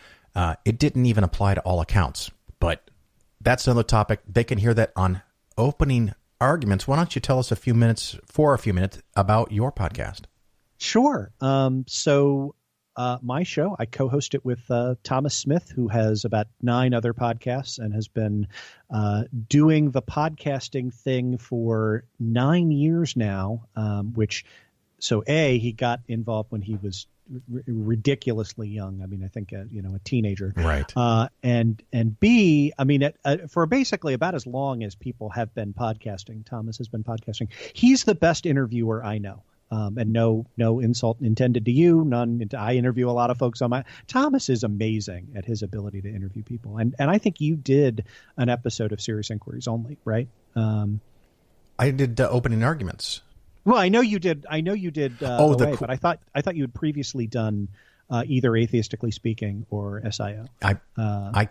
Speaker 2: It didn't even apply to all accounts, but that's another topic. They can hear that on opening arguments. Why don't you tell us for a few minutes about your podcast?
Speaker 5: Sure. So. My show, I co-host it with Thomas Smith, who has about 9 other podcasts and has been doing the podcasting thing for 9 years now, he got involved when he was ridiculously young. I mean, I think, a teenager.
Speaker 2: Right.
Speaker 5: And B, I mean, for basically about as long as people have been podcasting, Thomas has been podcasting. He's the best interviewer I know. And no insult intended to you, none. I interview a lot of folks on Thomas is amazing at his ability to interview people. And I think you did an episode of Serious Inquiries Only, right?
Speaker 2: I did opening arguments.
Speaker 5: Well, I know you did. But I thought you had previously done either Atheistically Speaking or SIO. I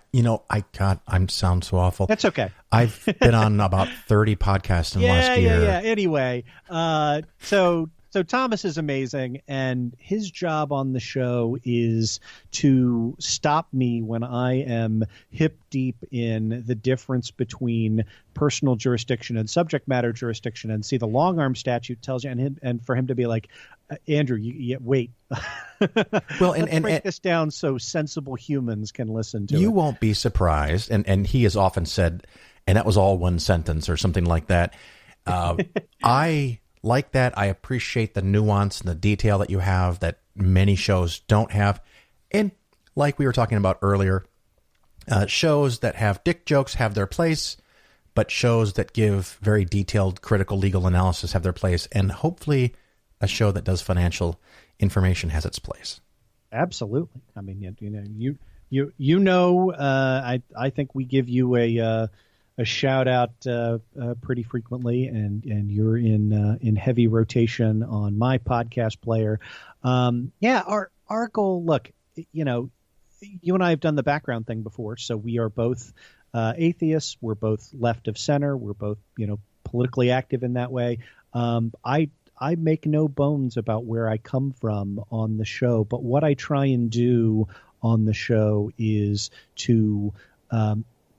Speaker 5: sound so awful. That's okay.
Speaker 2: I've been on about 30 podcasts in the last year.
Speaker 5: Yeah. Anyway, so Thomas is amazing, and his job on the show is to stop me when I am hip deep in the difference between personal jurisdiction and subject matter jurisdiction, and see the long arm statute tells you, and for him to be like, Andrew, wait.
Speaker 2: Well,
Speaker 5: and break this down so sensible humans can listen to it.
Speaker 2: You won't be surprised, and he has often said, and that was all one sentence or something like that. I like that. I appreciate the nuance and the detail that you have that many shows don't have. And like we were talking about earlier, shows that have dick jokes have their place, but shows that give very detailed critical legal analysis have their place. And hopefully a show that does financial information has its place.
Speaker 5: Absolutely. I mean, I think we give you a shout out pretty frequently, and you're in heavy rotation on my podcast player. Our goal. Look, you and I have done the background thing before, so we are both atheists. We're both left of center. We're both politically active in that way. I make no bones about where I come from on the show, but what I try and do on the show is to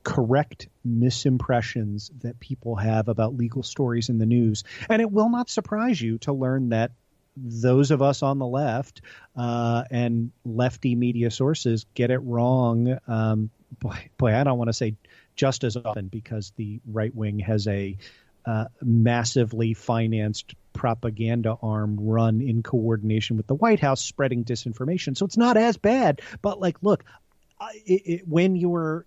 Speaker 5: correct misimpressions that people have about legal stories in the news. And it will not surprise you to learn that those of us on the left and lefty media sources get it wrong. Boy, I don't want to say just as often, because the right wing has a massively financed propaganda arm run in coordination with the White House spreading disinformation. So it's not as bad. But look, when your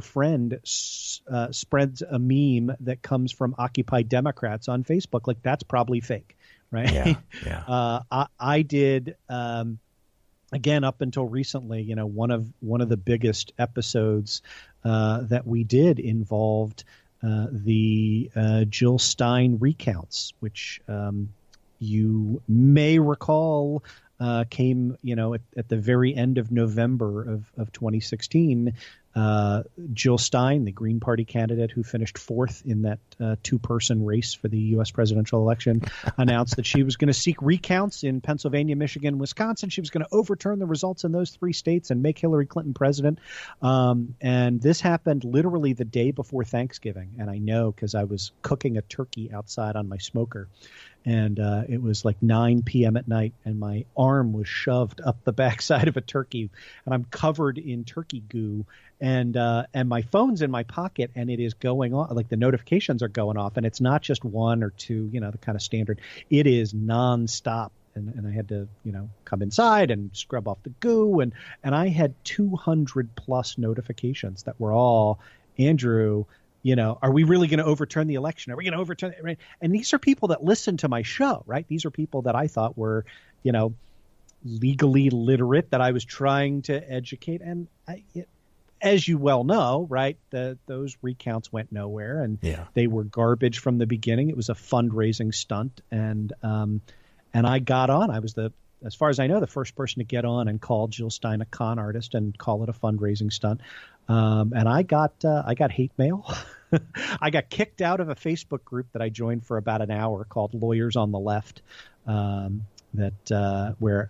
Speaker 5: friend spreads a meme that comes from Occupy Democrats on Facebook, that's probably fake, right?
Speaker 2: Yeah.
Speaker 5: I did. Again, up until recently, one of the biggest episodes that we did involved the Jill Stein recounts, which you may recall came, at the very end of November of 2016. Jill Stein, the Green Party candidate who finished fourth in that two-person race for the U.S. presidential election, announced that she was going to seek recounts in Pennsylvania, Michigan, Wisconsin. She was going to overturn the results in those three states and make Hillary Clinton president. And this happened literally the day before Thanksgiving. And I know because I was cooking a turkey outside on my smoker. And it was 9 p.m. at night, and my arm was shoved up the backside of a turkey, and I'm covered in turkey goo, and my phone's in my pocket, and it is going on, the notifications are going off, and it's not just one or two, the kind of standard. It is nonstop, and I had to, come inside and scrub off the goo, and I had 200 plus notifications that were all, Andrew, are we really going to overturn the election? Are we going to overturn it? Right? And these are people that listen to my show, right? These are people that I thought were, legally literate, that I was trying to educate. And as you well know, right, those recounts went nowhere, and they were garbage from the beginning. It was a fundraising stunt, and I got on. I was as far as I know, the first person to get on and call Jill Stein a con artist and call it a fundraising stunt. And I got hate mail. I got kicked out of a Facebook group that I joined for about an hour called Lawyers on the Left, where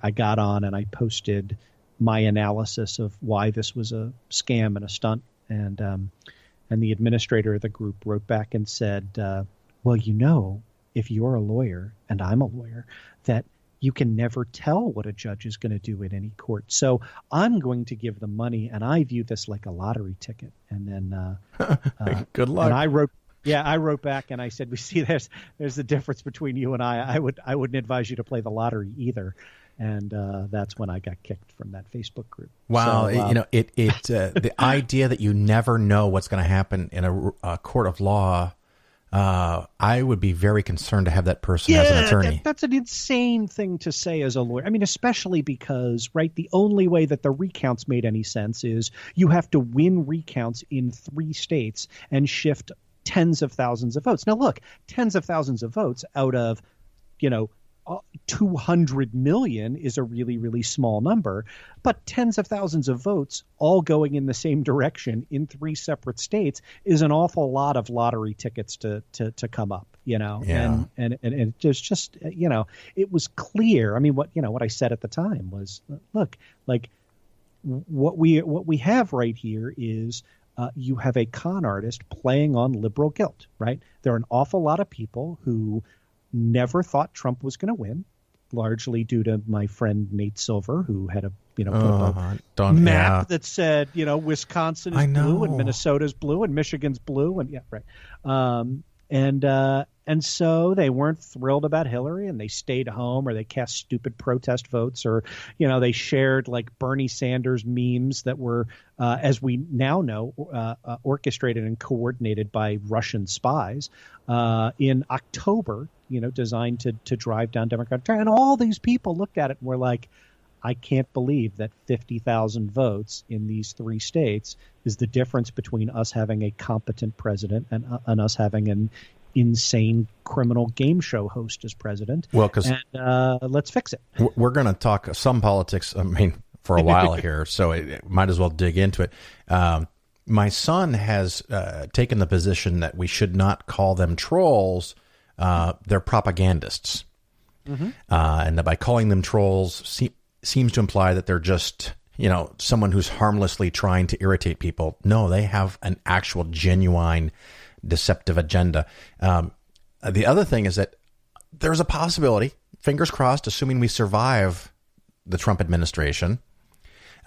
Speaker 5: I got on and I posted my analysis of why this was a scam and a stunt. And the administrator of the group wrote back and said, well, if you're a lawyer and I'm a lawyer, that you can never tell what a judge is going to do in any court. So I'm going to give them money, and I view this like a lottery ticket. And then
Speaker 2: good luck.
Speaker 5: And I wrote back and I said, we see there's the difference between you and I. I wouldn't advise you to play the lottery either. And that's when I got kicked from that Facebook group.
Speaker 2: Wow, so, the idea that you never know what's going to happen in a court of law. I would be very concerned to have that person as an attorney.
Speaker 5: That's an insane thing to say as a lawyer. I mean, especially because, right, the only way that the recounts made any sense is you have to win recounts in 3 states and shift tens of thousands of votes. Now, look, tens of thousands of votes out of, 200 million is a really, really small number, but tens of thousands of votes all going in the same direction in 3 separate states is an awful lot of lottery tickets to come up, and it just, it was clear. I mean, what I said at the time was, look, what we have right here is you have a con artist playing on liberal guilt, right? There are an awful lot of people who never thought Trump was going to win, largely due to my friend Nate Silver, who had a map that said, Wisconsin is blue and Minnesota's blue and Michigan's blue, and so they weren't thrilled about Hillary, and they stayed home, or they cast stupid protest votes, or they shared Bernie Sanders memes that were, as we now know, orchestrated and coordinated by Russian spies in October. Designed to drive down Democratic turnout. And all these people looked at it and were like, I can't believe that 50,000 votes in these 3 states is the difference between us having a competent president and us having an insane criminal game show host as president.
Speaker 2: Well, because
Speaker 5: let's fix it.
Speaker 2: We're going to talk some politics, I mean, for a while here, so it might as well dig into it. My son has taken the position that we should not call them trolls. They're propagandists. Mm-hmm. And that by calling them trolls seems to imply that they're just, someone who's harmlessly trying to irritate people. No, they have an actual genuine deceptive agenda. The other thing is that there's a possibility, fingers crossed, assuming we survive the Trump administration,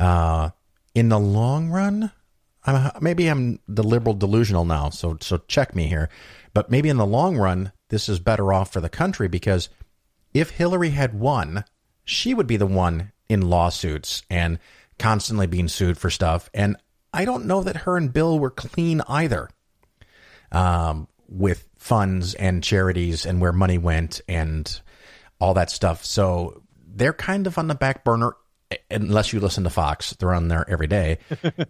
Speaker 2: in the long run, maybe I'm the liberal delusional now, so check me here, but maybe in the long run, this is better off for the country, because if Hillary had won, she would be the one in lawsuits and constantly being sued for stuff. And I don't know that her and Bill were clean either, with funds and charities and where money went and all that stuff. So they're kind of on the back burner, unless you listen to Fox. They're on there every day.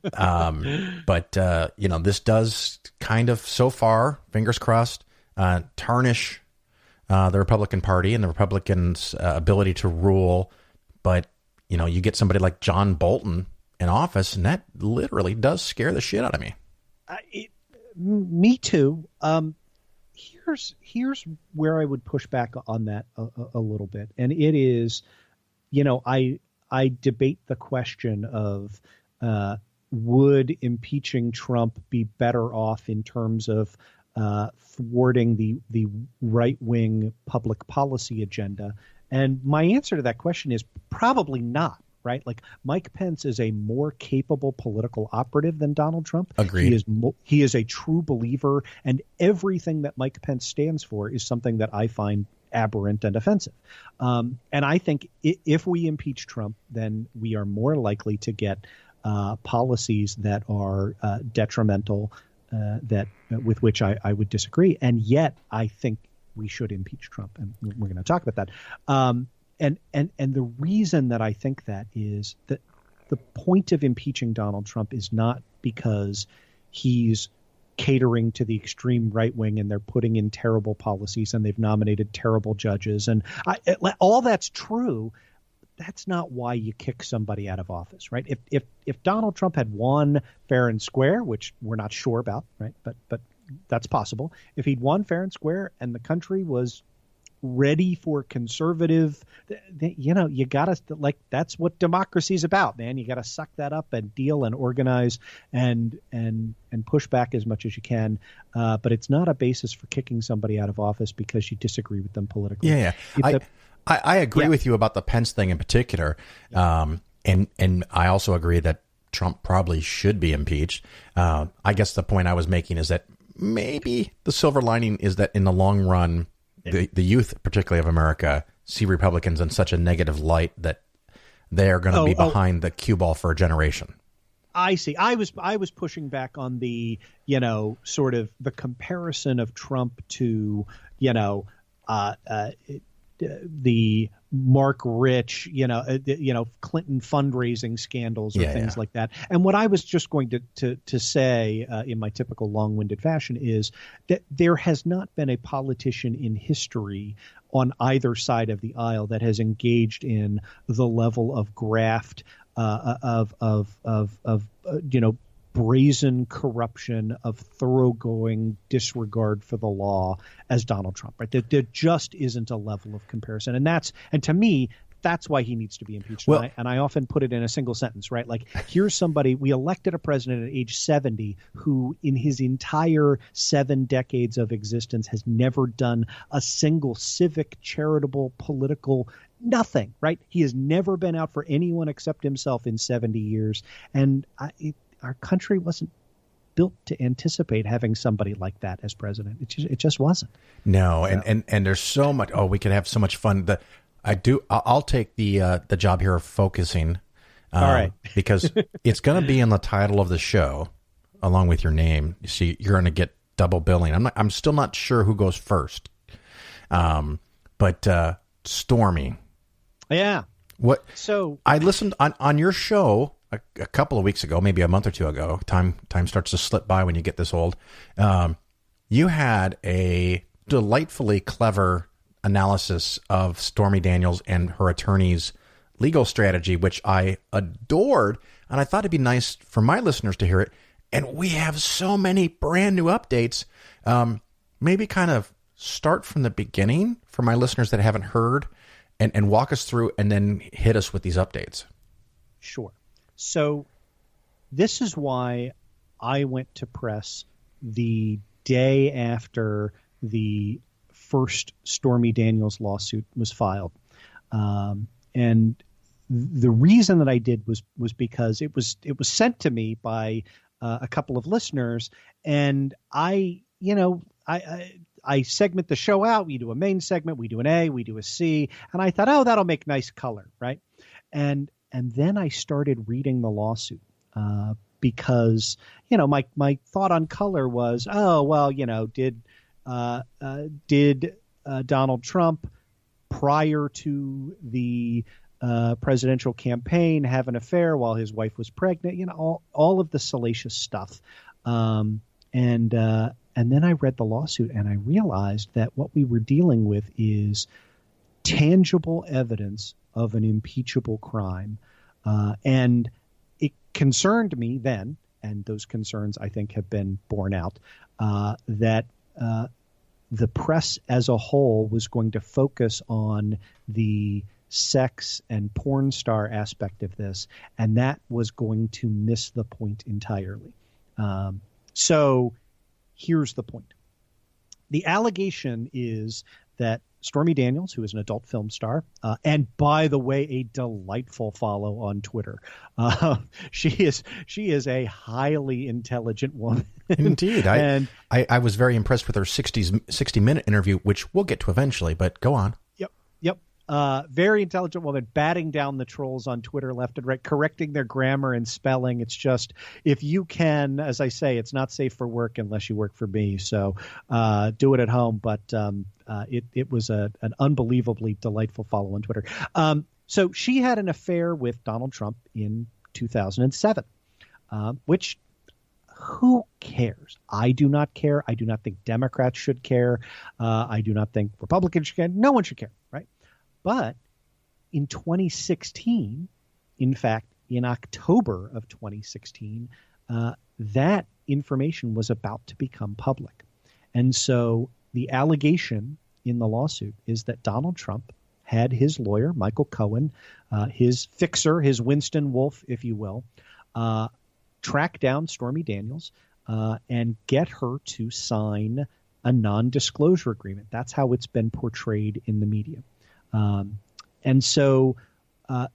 Speaker 2: But this does kind of, so far, fingers crossed, tarnish the Republican Party and the Republicans' ability to rule. But, you get somebody like John Bolton in office, and that literally does scare the shit out of me.
Speaker 5: Me too. Here's where I would push back on that a little bit. And it is, I debate the question of would impeaching Trump be better off in terms of thwarting the right-wing public policy agenda? And my answer to that question is probably not, right? Like, Mike Pence is a more capable political operative than Donald Trump.
Speaker 2: Agreed.
Speaker 5: He is a true believer, and everything that Mike Pence stands for is something that I find aberrant and offensive. And I think if we impeach Trump, then we are more likely to get policies that are detrimental, with which I would disagree. And yet I think we should impeach Trump, and we're going to talk about that. And the reason that I think that is that the point of impeaching Donald Trump is not because he's catering to the extreme right wing and they're putting in terrible policies and they've nominated terrible judges. And all that's true. That's not why you kick somebody out of office, right? If Donald Trump had won fair and square, which we're not sure about, right? But that's possible. If he'd won fair and square and the country was ready for conservative, you gotta, like, that's what democracy's about, man. You gotta suck that up and deal and organize and push back as much as you can. But it's not a basis for kicking somebody out of office because you disagree with them politically.
Speaker 2: Yeah. I agree with you about the Pence thing in particular. And I also agree that Trump probably should be impeached. I guess the point I was making is that maybe the silver lining is that in the long run, the youth, particularly of America, see Republicans in such a negative light that they are going to be behind the cue ball for a generation.
Speaker 5: I see. I was pushing back on the, sort of the comparison of Trump to, the Mark Rich, Clinton fundraising scandals or things like that. And what I was just going to say in my typical long-winded fashion is that there has not been a politician in history on either side of the aisle that has engaged in the level of graft, brazen corruption, of thoroughgoing disregard for the law as Donald Trump, right? There just isn't a level of comparison. And to me, that's why he needs to be impeached.
Speaker 2: Well,
Speaker 5: and I often put it in a single sentence, right? Like, here's somebody, we elected a president at age 70 who in his entire 7 decades of existence has never done a single civic, charitable, political, nothing, right? He has never been out for anyone except himself in 70 years. And our country wasn't built to anticipate having somebody like that as president. It just wasn't.
Speaker 2: No, and there's so much. Oh, we could have so much fun. I'll take the job here of focusing.
Speaker 5: All right,
Speaker 2: because it's going to be in the title of the show, along with your name. You see, you're going to get double billing. I'm still not sure who goes first. But Stormy.
Speaker 5: Yeah.
Speaker 2: What?
Speaker 5: So
Speaker 2: I listened on your show a couple of weeks ago, maybe a month or two ago. Time starts to slip by when you get this old. You had a delightfully clever analysis of Stormy Daniels and her attorney's legal strategy, which I adored, and I thought it'd be nice for my listeners to hear it. And we have so many brand new updates. Maybe kind of start from the beginning for my listeners that haven't heard, and walk us through, and then hit us with these updates.
Speaker 5: Sure. So this is why I went to press the day after the first Stormy Daniels lawsuit was filed. And the reason that I did was because it was sent to me by a couple of listeners, and I segment the show out. We do a main segment, we do an A, we do a C, and I thought, oh, that'll make nice color, right? And then I started reading the lawsuit because my thought on color was, oh well, did Donald Trump prior to the presidential campaign have an affair while his wife was pregnant? All of the salacious stuff. And then I read the lawsuit and I realized that what we were dealing with is tangible evidence of an impeachable crime. And it concerned me then, and those concerns I think have been borne out, that the press as a whole was going to focus on the sex and porn star aspect of this, and that was going to miss the point entirely. So here's the point. The allegation is that Stormy Daniels, who is an adult film star, and by the way, a delightful follow on Twitter. She is a highly intelligent woman.
Speaker 2: Indeed. I was very impressed with her 60-minute interview, which we'll get to eventually, but go on.
Speaker 5: Yep. Very intelligent woman, batting down the trolls on Twitter left and right, correcting their grammar and spelling. It's just, if you can, as I say, it's not safe for work unless you work for me. So do it at home. But it was an unbelievably delightful follow on Twitter. So she had an affair with Donald Trump in 2007, which who cares? I do not care. I do not think Democrats should care. I do not think Republicans should care. No one should care, right? But in 2016, in fact, in October of 2016, that information was about to become public. And so the allegation in the lawsuit is that Donald Trump had his lawyer, Michael Cohen, his fixer, his Winston Wolf, if you will, track down Stormy Daniels and get her to sign a non-disclosure agreement. That's how it's been portrayed in the media. And so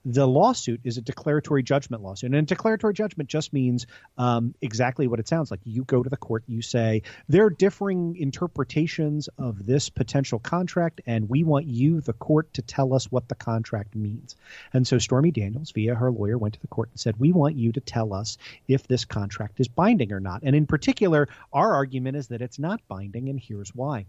Speaker 5: the lawsuit is a declaratory judgment lawsuit. And a declaratory judgment just means exactly what it sounds like. You go to the court, you say, there are differing interpretations of this potential contract, and we want you, the court, to tell us what the contract means. And so Stormy Daniels, via her lawyer, went to the court and said, we want you to tell us if this contract is binding or not. And in particular, our argument is that it's not binding, and here's why.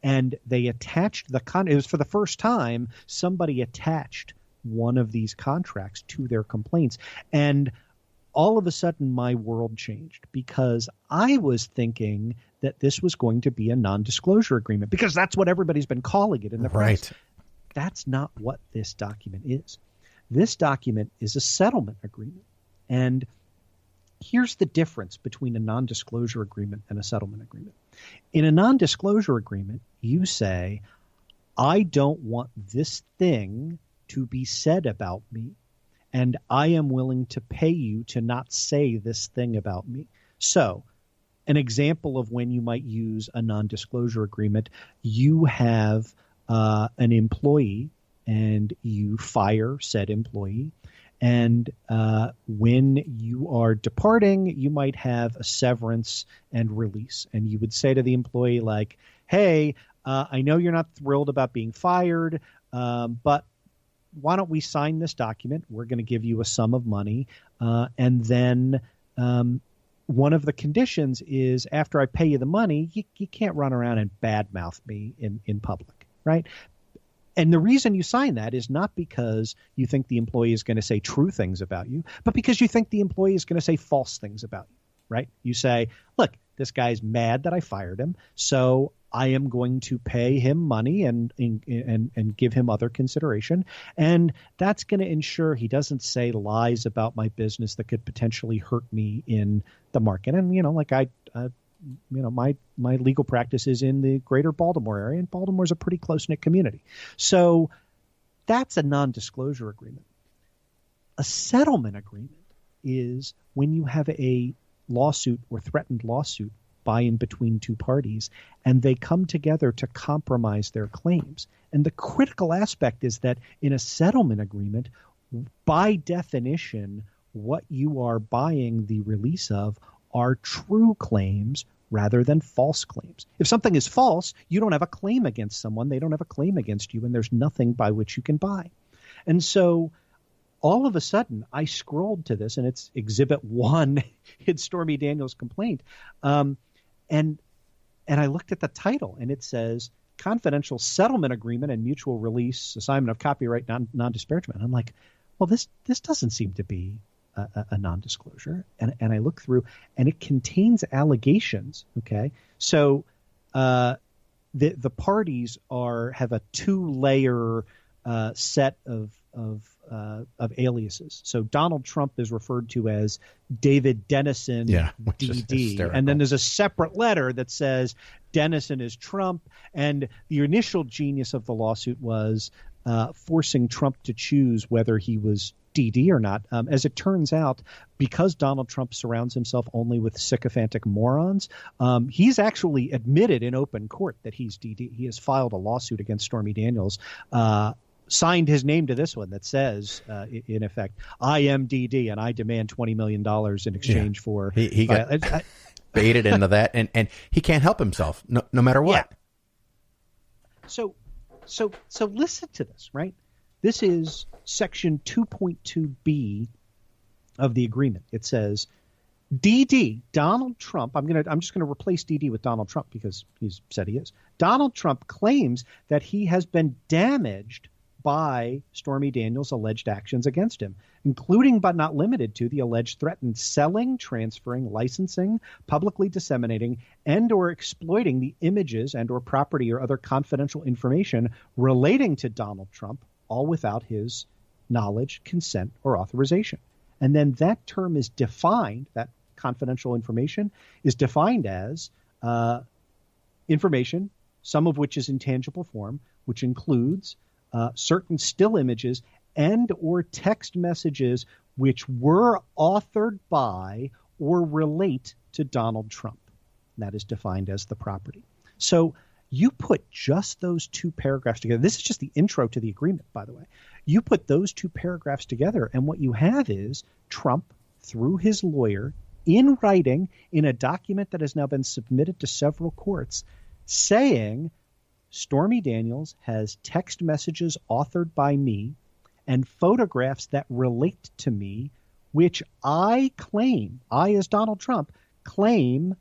Speaker 5: And they attached it was for the first time somebody attached one of these contracts to their complaints. And all of a sudden my world changed, because I was thinking that this was going to be a non-disclosure agreement, because that's what everybody's been calling it in the press. Right. That's not what this document is. This document is a settlement agreement. And here's the difference between a non-disclosure agreement and a settlement agreement. In a non-disclosure agreement, you say, I don't want this thing to be said about me, and I am willing to pay you to not say this thing about me. So an example of when you might use a non-disclosure agreement, you have an employee and you fire said employee. And when you are departing, you might have a severance and release. And you would say to the employee, like, hey, I know you're not thrilled about being fired, but why don't we sign this document? We're going to give you a sum of money. And then one of the conditions is, after I pay you the money, you can't run around and badmouth me in public, right? And the reason you sign that is not because you think the employee is going to say true things about you, but because you think the employee is going to say false things about you, right? You say, look, this guy's mad that I fired him, so I am going to pay him money and give him other consideration. And that's going to ensure he doesn't say lies about my business that could potentially hurt me in the market. And, my legal practice is in the greater Baltimore area, and Baltimore's a pretty close-knit community. So that's a non-disclosure agreement. A settlement agreement is when you have a lawsuit or threatened lawsuit by and between two parties, and they come together to compromise their claims. And the critical aspect is that in a settlement agreement, by definition, what you are buying the release of are true claims rather than false claims. If something is false, you don't have a claim against someone. They don't have a claim against you, and there's nothing by which you can buy. And so all of a sudden, I scrolled to this, and it's Exhibit 1 in Stormy Daniels' complaint. And I looked at the title, and it says, Confidential Settlement Agreement and Mutual Release, Assignment of Copyright, Non-Disparagement. I'm like, well, this doesn't seem to be a non-disclosure. And I look through, and it contains allegations. Okay, so the parties have a 2-layer set of aliases. So Donald Trump is referred to as David Dennison, DD, and then there's a separate letter that says Dennison is Trump. And the initial genius of the lawsuit was forcing Trump to choose whether he was DD or not. As it turns out, because Donald Trump surrounds himself only with sycophantic morons, he's actually admitted in open court that he's DD. He has filed a lawsuit against Stormy Daniels, signed his name to this one that says, in effect, I am DD and I demand $20 million in exchange for...
Speaker 2: He got baited into that, and he can't help himself, no matter what.
Speaker 5: Yeah. So listen to this, right? This is Section 2.2b of the agreement. It says, DD, Donald Trump, I'm just going to replace DD with Donald Trump because he's said he is. Donald Trump claims that he has been damaged by Stormy Daniels' alleged actions against him, including but not limited to the alleged threatened selling, transferring, licensing, publicly disseminating, and or exploiting the images and or property or other confidential information relating to Donald Trump, all without his knowledge, consent, or authorization. And then that term is defined, that confidential information is defined as information, some of which is in tangible form, which includes certain still images and or text messages which were authored by or relate to Donald Trump. That is defined as the property. So you put just those two paragraphs together. This is just the intro to the agreement, by the way. You put those two paragraphs together, and what you have is Trump, through his lawyer, in writing, in a document that has now been submitted to several courts, saying Stormy Daniels has text messages authored by me and photographs that relate to me, which I claim, I as Donald Trump, claim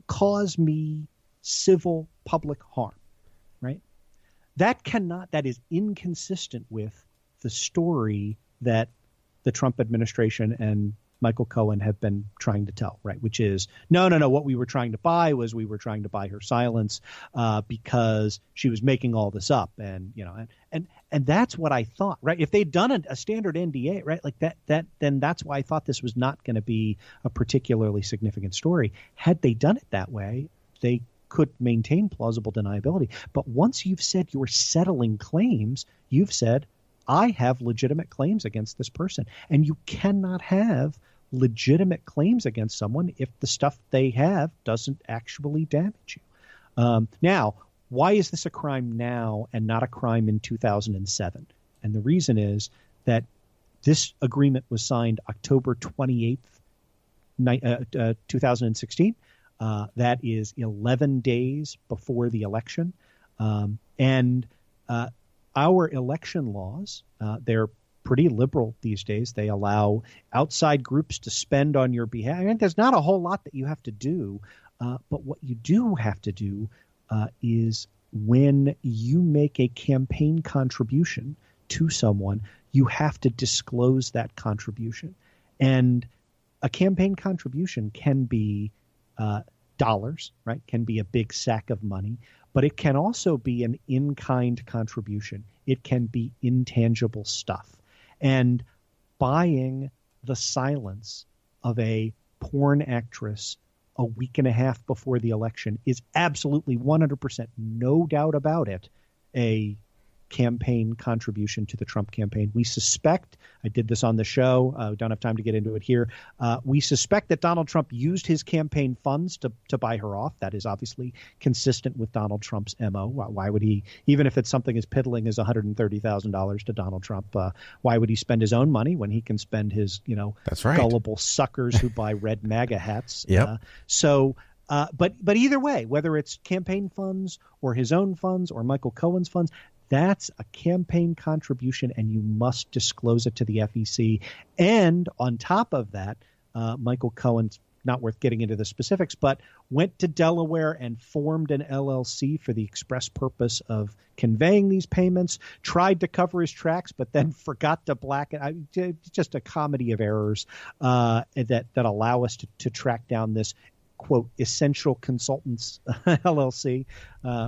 Speaker 5: cause me civil public harm, right? That is inconsistent with the story that the Trump administration and Michael Cohen have been trying to tell, right? Which is, no. What we were trying to buy was we were trying to buy her silence because she was making all this up, and that's what I thought, right? If they'd done a standard NDA, right, like that, then that's why I thought this was not going to be a particularly significant story. Had they done it that way, they could maintain plausible deniability. But once you've said you're settling claims, you've said, I have legitimate claims against this person. And you cannot have legitimate claims against someone if the stuff they have doesn't actually damage you. Now, why is this a crime now and not a crime in 2007? And the reason is that this agreement was signed October 28th, 2016. That is 11 days before the election. And our election laws, they're pretty liberal these days. They allow outside groups to spend on your behalf. I mean, there's not a whole lot that you have to do, but what you do have to do is when you make a campaign contribution to someone, you have to disclose that contribution. And a campaign contribution can be dollars, right? Can be a big sack of money, but it can also be an in-kind contribution. It can be intangible stuff. And buying the silence of a porn actress a week and a half before the election is absolutely 100%, no doubt about it, a campaign contribution to the Trump campaign. We suspect, I did this on the show, we don't have time to get into it here, we suspect that Donald Trump used his campaign funds to buy her off. That is obviously consistent with Donald Trump's MO. Why would he, even if it's something as piddling as $130,000 to Donald Trump, why would he spend his own money when he can spend his,
Speaker 2: That's right.
Speaker 5: gullible suckers who buy red MAGA hats?
Speaker 2: Yep.
Speaker 5: But either way, whether it's campaign funds or his own funds or Michael Cohen's funds, that's a campaign contribution, and you must disclose it to the FEC. And on top of that, Michael Cohen's not worth getting into the specifics, but went to Delaware and formed an LLC for the express purpose of conveying these payments, tried to cover his tracks, but then forgot to blacken. Just a comedy of errors that allow us to track down this, quote, Essential Consultants LLC,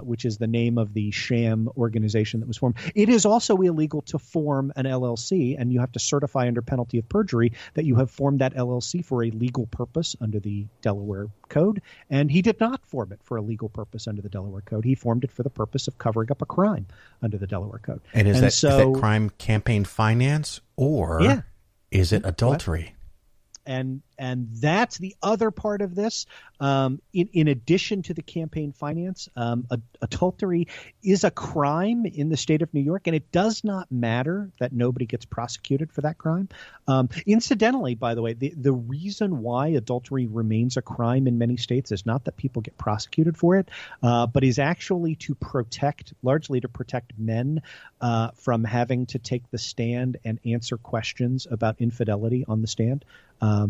Speaker 5: which is the name of the sham organization that was formed. It is also illegal to form an LLC, and you have to certify under penalty of perjury that you have formed that LLC for a legal purpose under the Delaware Code. And he did not form it for a legal purpose under the Delaware Code. He formed it for the purpose of covering up a crime under the Delaware Code.
Speaker 2: And is that crime campaign finance, or is it adultery?
Speaker 5: And that's the other part of this. In addition to the campaign finance, adultery is a crime in the state of New York, and it does not matter that nobody gets prosecuted for that crime. Incidentally, by the way, the reason why adultery remains a crime in many states is not that people get prosecuted for it, but is actually largely to protect men from having to take the stand and answer questions about infidelity on the stand.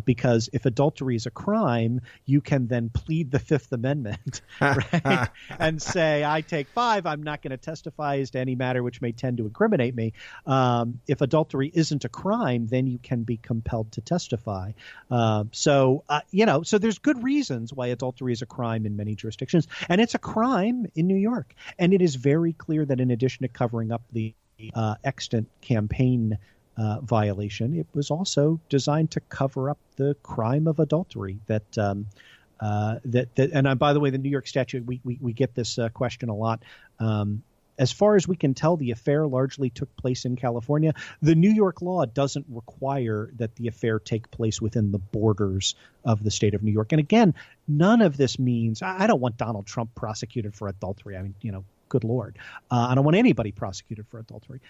Speaker 5: Because if adultery is a crime, you can then plead the Fifth Amendment, right? And say, I take 5, I'm not going to testify as to any matter which may tend to incriminate me. If adultery isn't a crime, then you can be compelled to testify. So there's good reasons why adultery is a crime in many jurisdictions. And it's a crime in New York. And it is very clear that in addition to covering up the extant campaign violation, it was also designed to cover up the crime of adultery. And by the way, the New York statute, we get this question a lot. As far as we can tell, the affair largely took place in California. The New York law doesn't require that the affair take place within the borders of the state of New York. And again, none of this means I don't want Donald Trump prosecuted for adultery. I mean, good Lord, I don't want anybody prosecuted for adultery.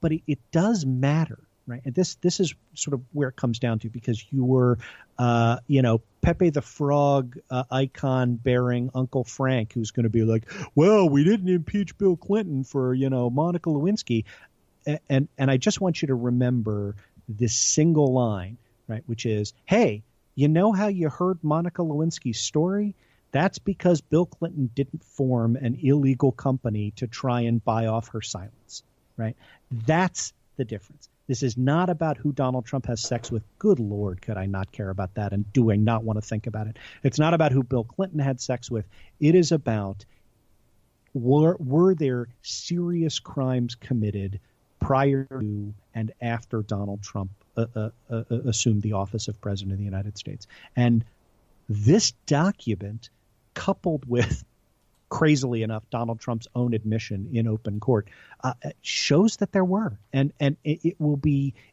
Speaker 5: But it does matter, right? And this is sort of where it comes down to, because you were, Pepe the Frog icon bearing Uncle Frank, who's going to be like, well, we didn't impeach Bill Clinton for, Monica Lewinsky. And I just want you to remember this single line, right? Which is, hey, you know how you heard Monica Lewinsky's story? That's because Bill Clinton didn't form an illegal company to try and buy off her silence. Right. That's the difference. This is not about who Donald Trump has sex with. Good Lord, could I not care about that? And do I not want to think about it? It's not about who Bill Clinton had sex with. It is about were there serious crimes committed prior to and after Donald Trump assumed the office of president of the United States. And this document, coupled with, crazily enough, Donald Trump's own admission in open court, shows that there were. And it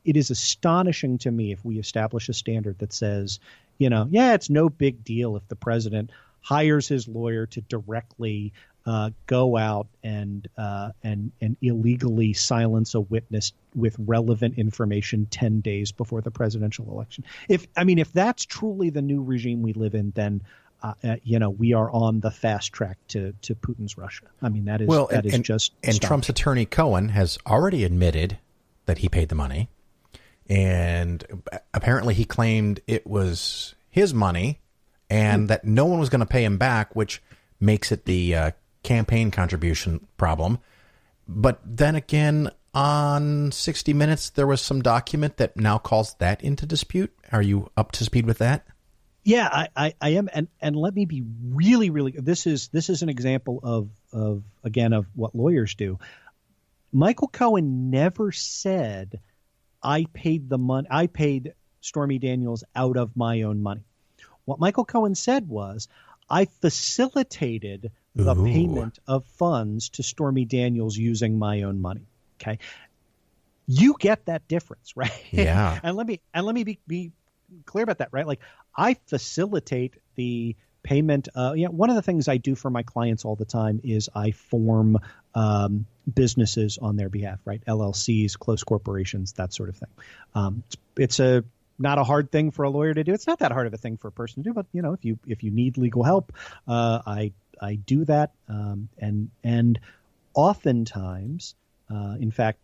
Speaker 5: is astonishing to me if we establish a standard that says, it's no big deal if the president hires his lawyer to directly go out and illegally silence a witness with relevant information 10 days before the presidential election. If that's truly the new regime we live in, then we are on the fast track to Putin's Russia. I mean, that is just. And
Speaker 2: Trump's attorney Cohen has already admitted that he paid the money, and apparently he claimed it was his money, and that no one was going to pay him back, which makes it the campaign contribution problem. But then again, on 60 Minutes, there was some document that now calls that into dispute. Are you up to speed with that?
Speaker 5: Yeah, I am. And let me be really, really, this is an example of what lawyers do. Michael Cohen never said, I paid Stormy Daniels out of my own money. What Michael Cohen said was, I facilitated the payment of funds to Stormy Daniels using my own money. Okay. You get that difference, right?
Speaker 2: Yeah.
Speaker 5: and let me be clear about that, right? Like, I facilitate the payment. One of the things I do for my clients all the time is I form businesses on their behalf, right? LLCs, close corporations, that sort of thing. It's not a hard thing for a lawyer to do. It's not that hard of a thing for a person to do, but if you need legal help, I do that. And oftentimes, in fact,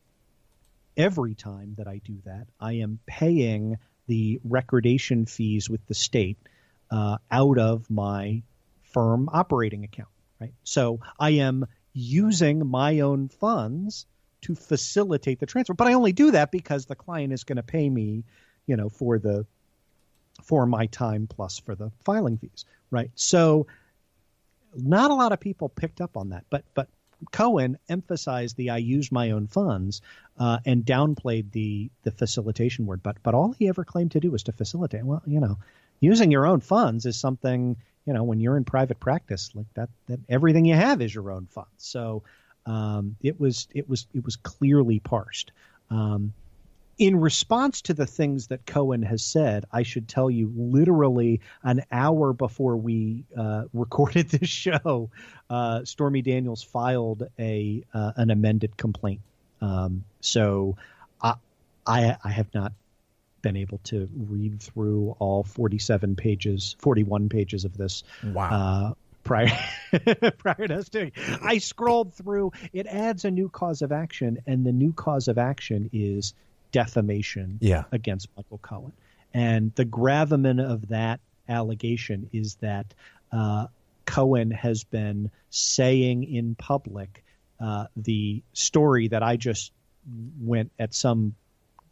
Speaker 5: every time that I do that, I am paying the recordation fees with the state out of my firm operating account, right? So I am using my own funds to facilitate the transfer, but I only do that because the client is going to pay me, for my time plus for the filing fees, right? So not a lot of people picked up on that, but Cohen emphasized the I use my own funds and downplayed the facilitation word. But all he ever claimed to do was to facilitate. Well, using your own funds is something, when you're in private practice like that everything you have is your own funds. So it was clearly parsed. In response to the things that Cohen has said, I should tell you, literally an hour before we recorded this show, Stormy Daniels filed an amended complaint. So I have not been able to read through all 41 pages of this.
Speaker 2: Wow.
Speaker 5: Prior to us doing, I scrolled through. It adds a new cause of action, and the new cause of action is defamation against Michael Cohen. And the gravamen of that allegation is that Cohen has been saying in public the story that I just went at some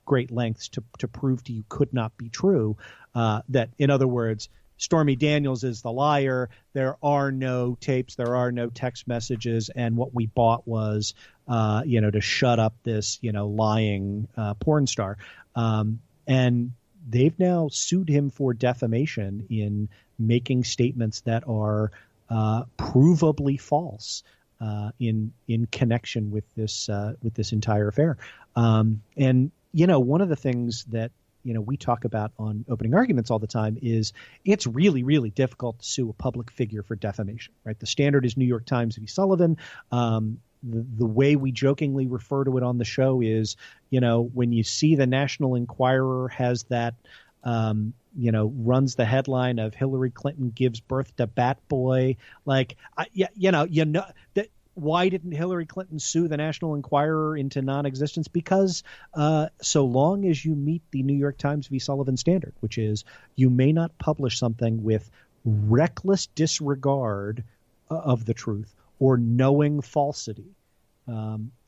Speaker 5: great lengths to prove to you could not be true. That, in other words, Stormy Daniels is the liar. There are no tapes. There are no text messages. And what we bought was, to shut up this, lying porn star. And they've now sued him for defamation in making statements that are provably false in connection with this entire affair. And one of the things that we talk about on opening arguments all the time is it's really, really difficult to sue a public figure for defamation, right? The standard is New York Times v. Sullivan. The way we jokingly refer to it on the show is, when you see the National Enquirer has that, runs the headline of Hillary Clinton gives birth to Bat Boy, like, that. Why didn't Hillary Clinton sue the National Enquirer into non-existence? Because so long as you meet the New York Times v. Sullivan standard, which is you may not publish something with reckless disregard of the truth or knowing falsity,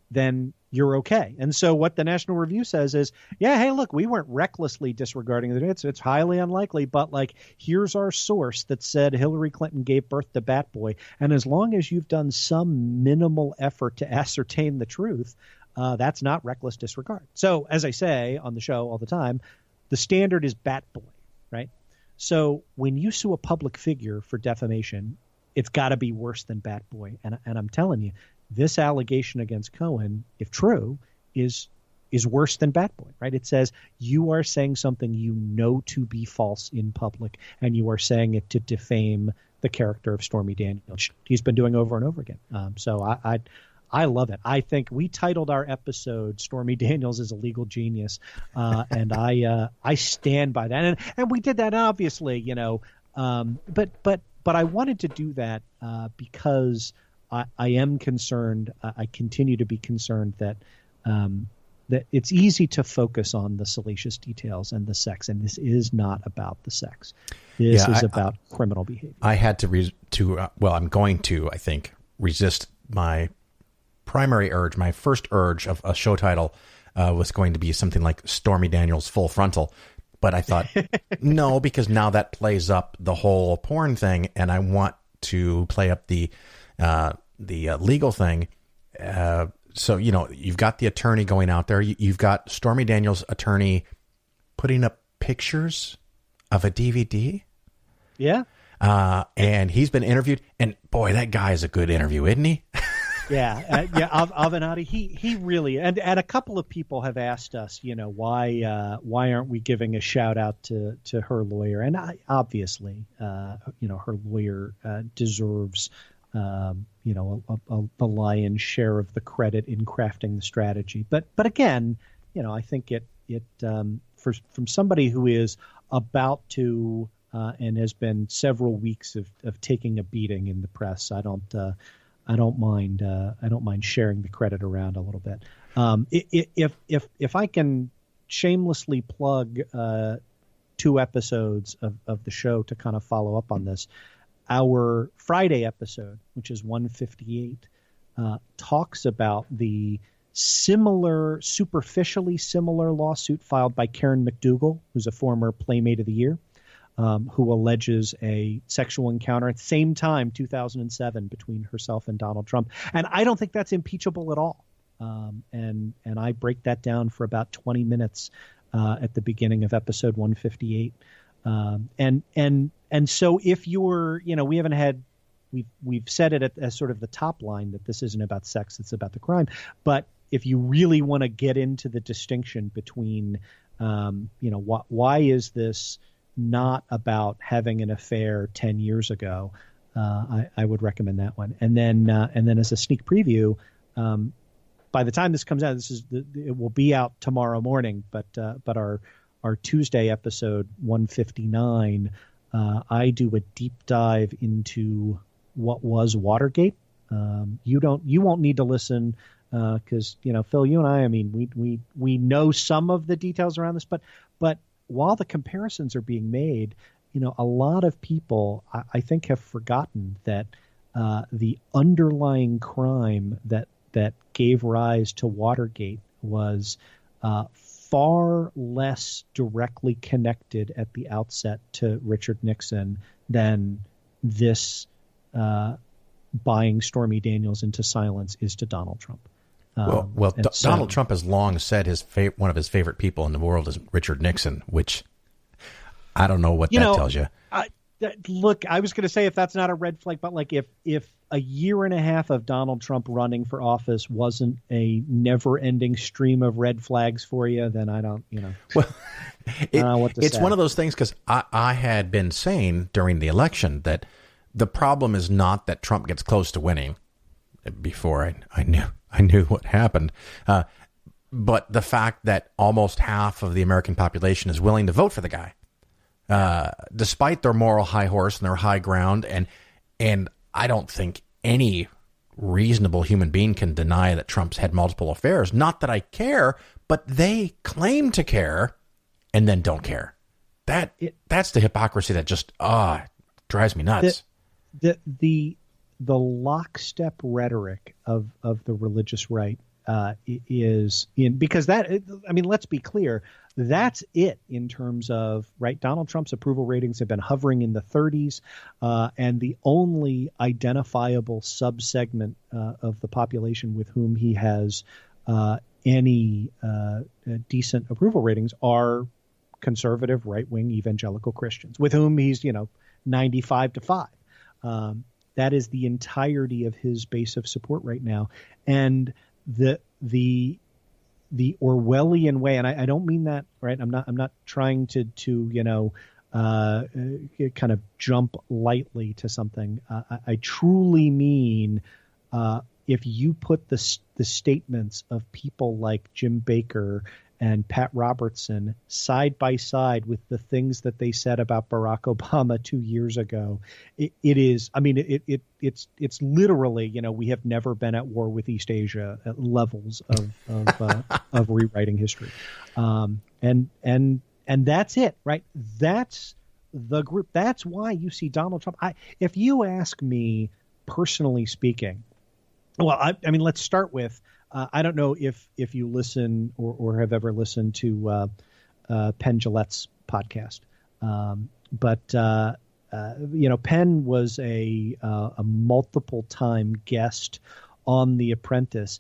Speaker 5: then you're okay. And so what the National Review says is, hey, look, we weren't recklessly disregarding it. It's highly unlikely, but here's our source that said Hillary Clinton gave birth to Bat Boy. And as long as you've done some minimal effort to ascertain the truth, that's not reckless disregard. So as I say on the show all the time, the standard is Bat Boy, right? So when you sue a public figure for defamation, it's got to be worse than Bat Boy. And I'm telling you, this allegation against Cohen, if true, is worse than Bat Boy, right? It says you are saying something you know to be false in public, and you are saying it to defame the character of Stormy Daniels. He's been doing over and over again. So I love it. I think we titled our episode "Stormy Daniels is a Legal Genius," and I stand by that. And we did that obviously, but I wanted to do that because I am concerned. I continue to be concerned that that it's easy to focus on the salacious details and the sex, and this is not about the sex. This is about criminal behavior.
Speaker 2: I had to I'm going to, I think, resist my primary urge. My first urge of a show title was going to be something like Stormy-Daniels Full Frontal. But I thought, no, because now that plays up the whole porn thing, and I want to play up the legal thing. So, you've got the attorney going out there. You've got Stormy-Daniels' attorney putting up pictures of a DVD.
Speaker 5: Yeah.
Speaker 2: And he's been interviewed. And, boy, that guy is a good interview, isn't he?
Speaker 5: Yeah. Avenatti, he really, and a couple of people have asked us, why aren't we giving a shout out to her lawyer? And obviously, her lawyer deserves, the lion's share of the credit in crafting the strategy. But again, I think it from somebody who is about to and has been several weeks of taking a beating in the press, I don't mind sharing the credit around a little bit. If I can shamelessly plug 2 episodes of the show to kind of follow up on this, our Friday episode, which is 158, talks about the superficially similar lawsuit filed by Karen McDougal, who's a former Playmate of the Year, who alleges a sexual encounter at the same time, 2007, between herself and Donald Trump. And I don't think that's impeachable at all. And I break that down for about 20 minutes at the beginning of episode 158. And so if you're, we haven't had, we've said it as sort of the top line that this isn't about sex, it's about the crime. But if you really want to get into the distinction between, why is this not about having an affair 10 years ago, I would recommend that one. And then as a sneak preview, by the time this comes out, it will be out tomorrow morning. But our Tuesday episode 159, I do a deep dive into what was Watergate. You won't need to listen because Phil, you and I mean, we know some of the details around this, but while the comparisons are being made, a lot of people, I think, have forgotten that the underlying crime that gave rise to Watergate was far less directly connected at the outset to Richard Nixon than this buying Stormy Daniels into silence is to Donald Trump.
Speaker 2: Donald Trump has long said one of his favorite people in the world is Richard Nixon, which I don't know what that tells you.
Speaker 5: Look, I was going to say if that's not a red flag, but like if a year and a half of Donald Trump running for office wasn't a never-ending stream of red flags for you, then I don't,
Speaker 2: Well,
Speaker 5: I don't know what to say.
Speaker 2: It's one of those things because I had been saying during the election that the problem is not that Trump gets close to winning. Before I knew what happened, but the fact that almost half of the American population is willing to vote for the guy, despite their moral high horse and their high ground, and I don't think any reasonable human being can deny that Trump's had multiple affairs. Not that I care, but they claim to care and then don't care. That's the hypocrisy that just drives me nuts.
Speaker 5: The lockstep rhetoric of the religious right is in, because let's be clear, that's it in terms of, right, Donald Trump's approval ratings have been hovering in the 30s, and the only identifiable subsegment of the population with whom he has any decent approval ratings are conservative, right-wing evangelical Christians, with whom he's 95-5. That is the entirety of his base of support right now. And the Orwellian way, and I don't mean that, right? I'm not trying to kind of jump lightly to something. I truly mean if you put the statements of people like Jim Baker and Pat Robertson side by side with the things that they said about Barack Obama 2 years ago, it's literally, we have never been at war with East Asia at levels of rewriting history. And that's it, right? That's the group. That's why you see Donald Trump. If you ask me, personally speaking, Well, I mean, let's start with, I don't know if you listen or have ever listened to Penn Jillette's podcast, but Penn was a multiple time guest on The Apprentice,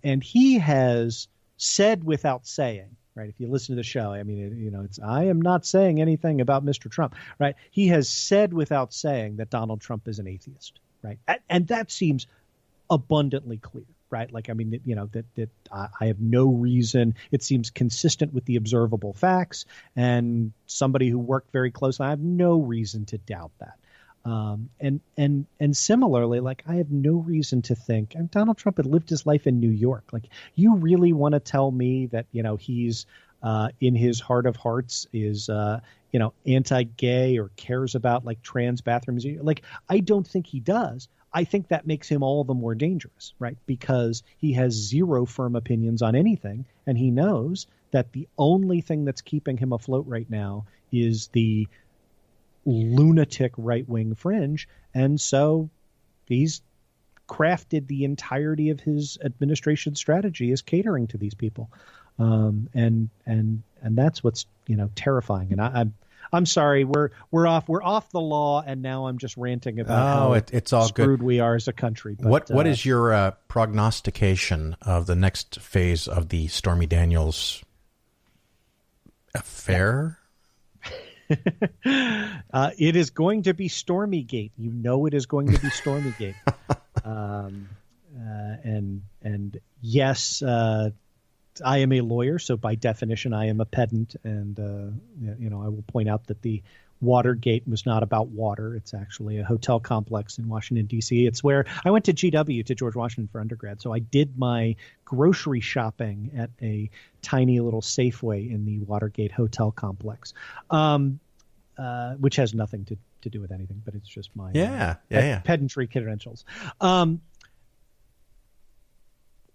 Speaker 5: and he has said without saying, right? If you listen to the show, I mean, I am not saying anything about Mr. Trump, right? He has said without saying that Donald Trump is an atheist, right? And that seems abundantly clear, right? Like, I mean, that I have no reason. It seems consistent with the observable facts, and somebody who worked very closely, I have no reason to doubt that. And similarly, like, I have no reason to think, and Donald Trump had lived his life in New York. Like, you really want to tell me that, he's in his heart of hearts is, anti-gay or cares about like trans bathrooms? Like, I don't think he does. I think that makes him all the more dangerous, right? Because he has zero firm opinions on anything. And he knows that the only thing that's keeping him afloat right now is the lunatic right-wing fringe. And so he's crafted the entirety of his administration strategy as catering to these people. And that's what's, terrifying. And I'm sorry, we're off the law, and now I'm just ranting about how
Speaker 2: it's all
Speaker 5: screwed
Speaker 2: good.
Speaker 5: We are as a country. But,
Speaker 2: what is your prognostication of the next phase of the Stormy-Daniels affair?
Speaker 5: It is going to be Stormygate. It is going to be Stormygate. And yes, I am a lawyer, so by definition, I am a pedant. And, I will point out that the Watergate was not about water. It's actually a hotel complex in Washington, D.C. It's where I went to GW, to George Washington, for undergrad. So I did my grocery shopping at a tiny little Safeway in the Watergate hotel complex, which has nothing to do with anything, but it's just my pedantry credentials.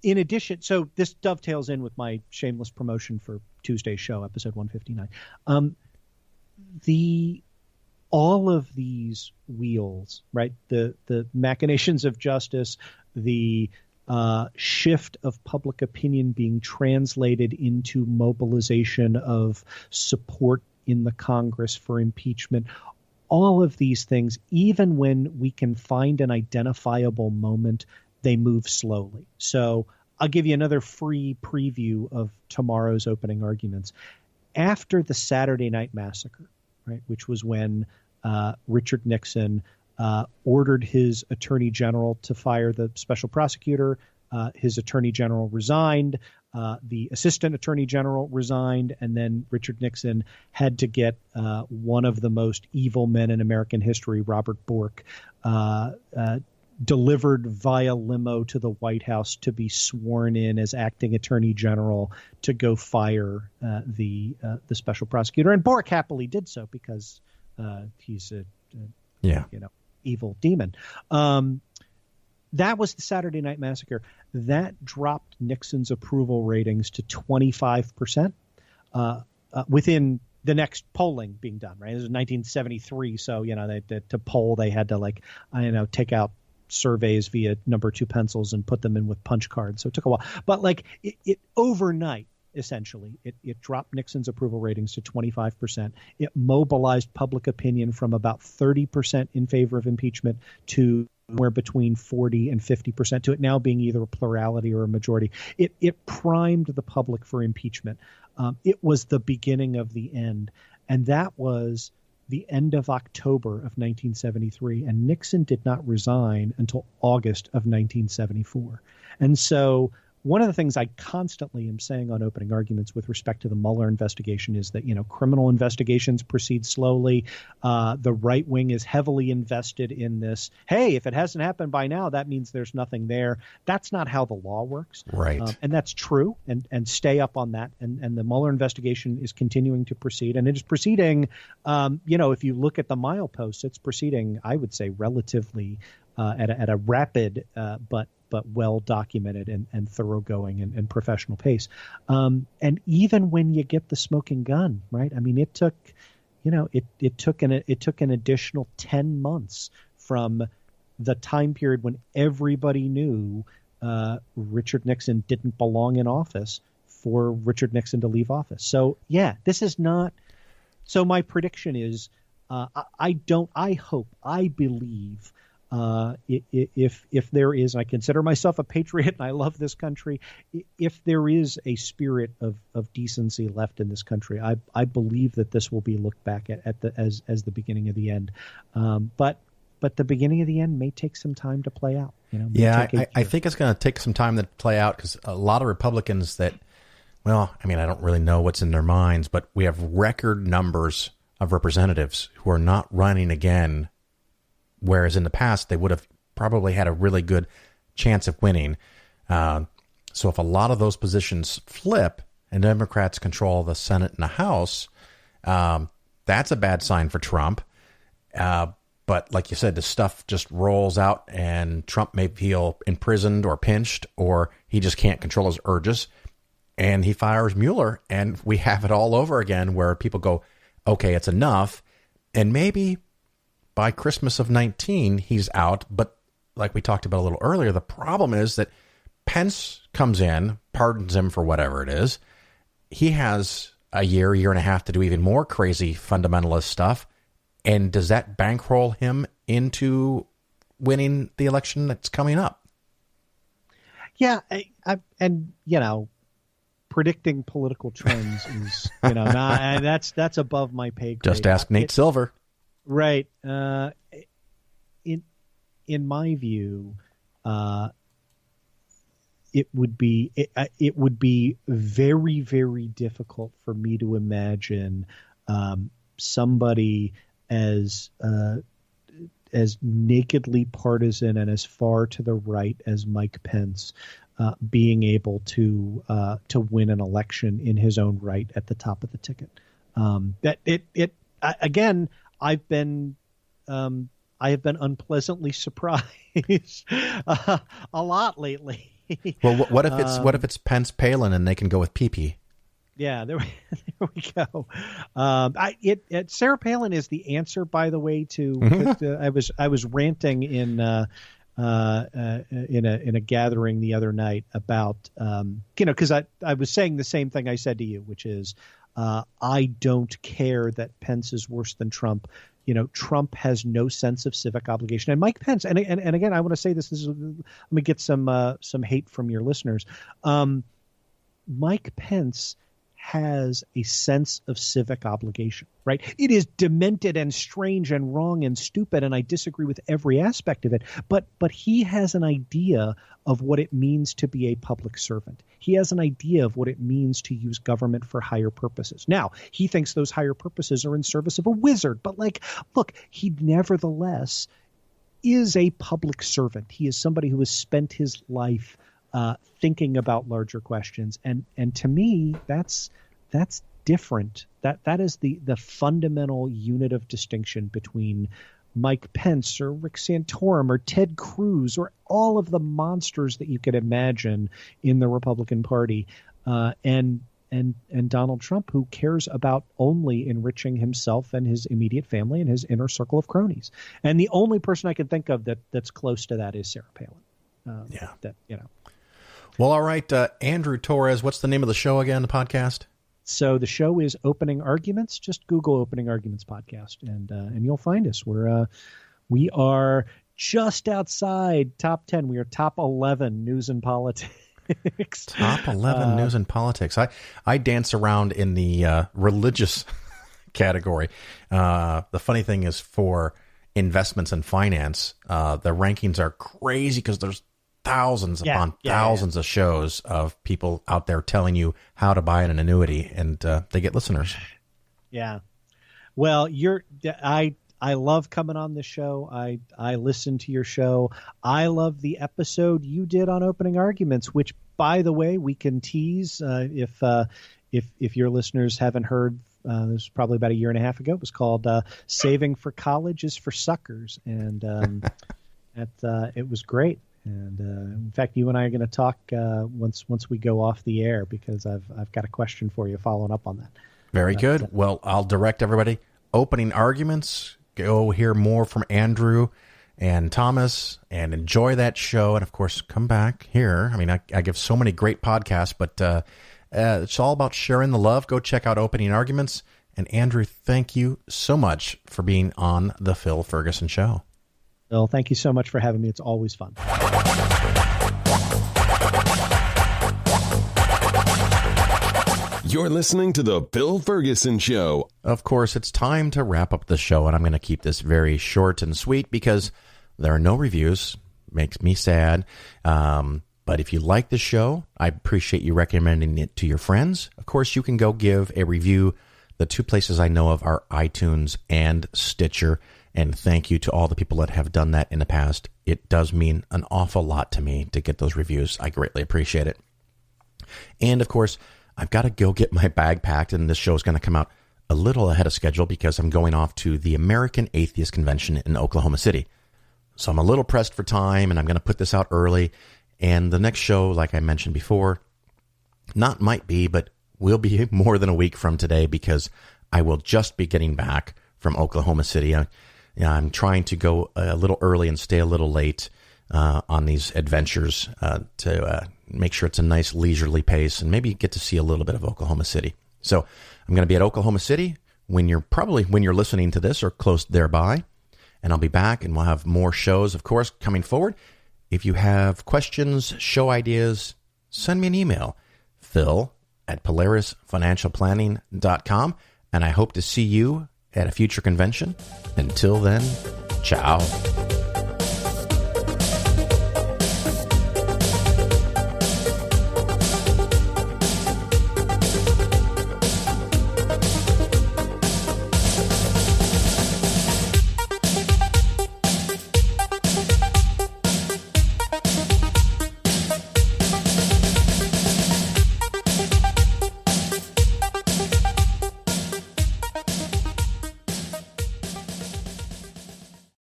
Speaker 5: In addition, so this dovetails in with my shameless promotion for Tuesday's show, episode 159. All of these wheels, right? The machinations of justice, the shift of public opinion being translated into mobilization of support in the Congress for impeachment. All of these things, even when we can find an identifiable moment, they move slowly. So I'll give you another free preview of tomorrow's opening arguments. After the Saturday Night Massacre, right, which was when Richard Nixon ordered his attorney general to fire the special prosecutor, his attorney general resigned, the assistant attorney general resigned, and then Richard Nixon had to get one of the most evil men in American history, Robert Bork, delivered via limo to the White House to be sworn in as acting attorney general to go fire the special prosecutor. And Bork happily did so because he's a evil demon. That was the Saturday Night Massacre. That dropped Nixon's approval ratings to 25% within the next polling being done. Right, this was 1973, so to poll they had to take out surveys via number 2 pencils and put them in with punch cards. So it took a while, but it overnight, essentially, it dropped Nixon's approval ratings to 25%. It mobilized public opinion from about 30% in favor of impeachment to somewhere between 40 and 50%, to it now being either a plurality or a majority. It primed the public for impeachment. It was the beginning of the end, and that was the end of October of 1973, and Nixon did not resign until August of 1974. And so one of the things I constantly am saying on opening arguments with respect to the Mueller investigation is that, criminal investigations proceed slowly. The right wing is heavily invested in this. Hey, if it hasn't happened by now, that means there's nothing there. That's not how the law works.
Speaker 2: Right.
Speaker 5: And that's true. And stay up on that. And the Mueller investigation is continuing to proceed. And it is proceeding, if you look at the mileposts, it's proceeding, I would say, relatively at a rapid but well documented and thoroughgoing and professional pace. And even when you get the smoking gun, right? I mean, it took an additional 10 months from the time period when everybody knew Richard Nixon didn't belong in office for Richard Nixon to leave office. So, yeah, this is not. So my prediction is I believe if there is, I consider myself a patriot and I love this country, if there is a spirit of decency left in this country, I believe that this will be looked back at as the beginning of the end. But the beginning of the end may take some time to play out. I think it's going to take some time to play out because a lot of Republicans that, well, I mean, I don't really know what's in their minds, but we have record numbers of representatives who are not running again, whereas in the past they would have probably had a really good chance of winning. So if a lot of those positions flip and Democrats control the Senate and the House, that's a bad sign for Trump. But like you said, the stuff just rolls out and Trump may feel imprisoned or pinched, or he just can't control his urges. And he fires Mueller and we have it all over again where people go, okay, it's enough. And maybe by Christmas of 19, he's out. But like we talked about a little earlier, the problem is that Pence comes in, pardons him for whatever it is. He has a year and a half to do even more crazy fundamentalist stuff. And does that bankroll him into winning the election that's coming up? Yeah. Predicting political trends is, that's above my pay grade.
Speaker 2: Just ask Nate Silver.
Speaker 5: Right. In my view, it would be very, very difficult for me to imagine somebody as nakedly partisan and as far to the right as Mike Pence being able to win an election in his own right at the top of the ticket. I have been unpleasantly surprised a lot lately.
Speaker 2: Well, what if it's Pence Palin and they can go with PP?
Speaker 5: Yeah, there we go. Sarah Palin is the answer, by the way. I was ranting in a gathering the other night about because I was saying the same thing I said to you, which is I don't care that Pence is worse than Trump. Trump has no sense of civic obligation, and Mike Pence. And again, I want to say this. Let me get some hate from your listeners. Mike Pence has a sense of civic obligation, right? It is demented and strange and wrong and stupid, and I disagree with every aspect of it. But he has an idea of what it means to be a public servant. He has an idea of what it means to use government for higher purposes. Now, he thinks those higher purposes are in service of a wizard, but look, he nevertheless is a public servant. He is somebody who has spent his life thinking about larger questions, and to me, that's different. That is the fundamental unit of distinction between Mike Pence or Rick Santorum or Ted Cruz or all of the monsters that you could imagine in the Republican Party, and Donald Trump, who cares about only enriching himself and his immediate family and his inner circle of cronies. And the only person I can think of that's close to that is Sarah Palin.
Speaker 2: Well, all right, Andrew-Torrez, what's the name of the show again, the podcast?
Speaker 5: So the show is Opening Arguments. Just Google Opening Arguments podcast, and you'll find us. We are just outside top 10. We are top 11 news and politics.
Speaker 2: Top 11 news and politics. I dance around in the religious category. The funny thing is for investments and finance, the rankings are crazy because there's thousands upon thousands of shows of people out there telling you how to buy an annuity, and they get listeners. Yeah. Well, I love coming on this show. I listen to your show. I love the episode you did on Opening Arguments, which, by the way, we can tease if your listeners haven't heard. This was probably about a year and a half ago. It was called "Saving for College is for Suckers," and it was great. And in fact, you and I are going to talk once we go off the air, because I've got a question for you following up on that. Very good. Well, I'll direct everybody. Opening Arguments. Go hear more from Andrew and Thomas, and enjoy that show. And of course, come back here. I mean, I give so many great podcasts, but it's all about sharing the love. Go check out Opening Arguments. And Andrew, thank you so much for being on the Phil Ferguson Show.
Speaker 5: Phil, thank you so much for having me. It's always fun.
Speaker 1: You're listening to the Phil Ferguson Show.
Speaker 2: Of course, it's time to wrap up the show, and I'm going to keep this very short and sweet because there are no reviews. Makes me sad. But if you like the show, I appreciate you recommending it to your friends. Of course, you can go give a review. The two places I know of are iTunes and Stitcher. And thank you to all the people that have done that in the past. It does mean an awful lot to me to get those reviews. I greatly appreciate it. And of course, I've got to go get my bag packed, and this show is going to come out a little ahead of schedule because I'm going off to the American Atheist Convention in Oklahoma City. So I'm a little pressed for time, and I'm going to put this out early. And the next show, like I mentioned before, might be, but will be more than a week from today because I will just be getting back from Oklahoma City. I'm trying to go a little early and stay a little late on these adventures to make sure it's a nice leisurely pace and maybe get to see a little bit of Oklahoma City. So I'm going to be at Oklahoma City when you're listening to this or close thereby. And I'll be back and we'll have more shows, of course, coming forward. If you have questions, show ideas, send me an email, phil@polarisfinancialplanning.com. And I hope to see you at a future convention. Until then, ciao.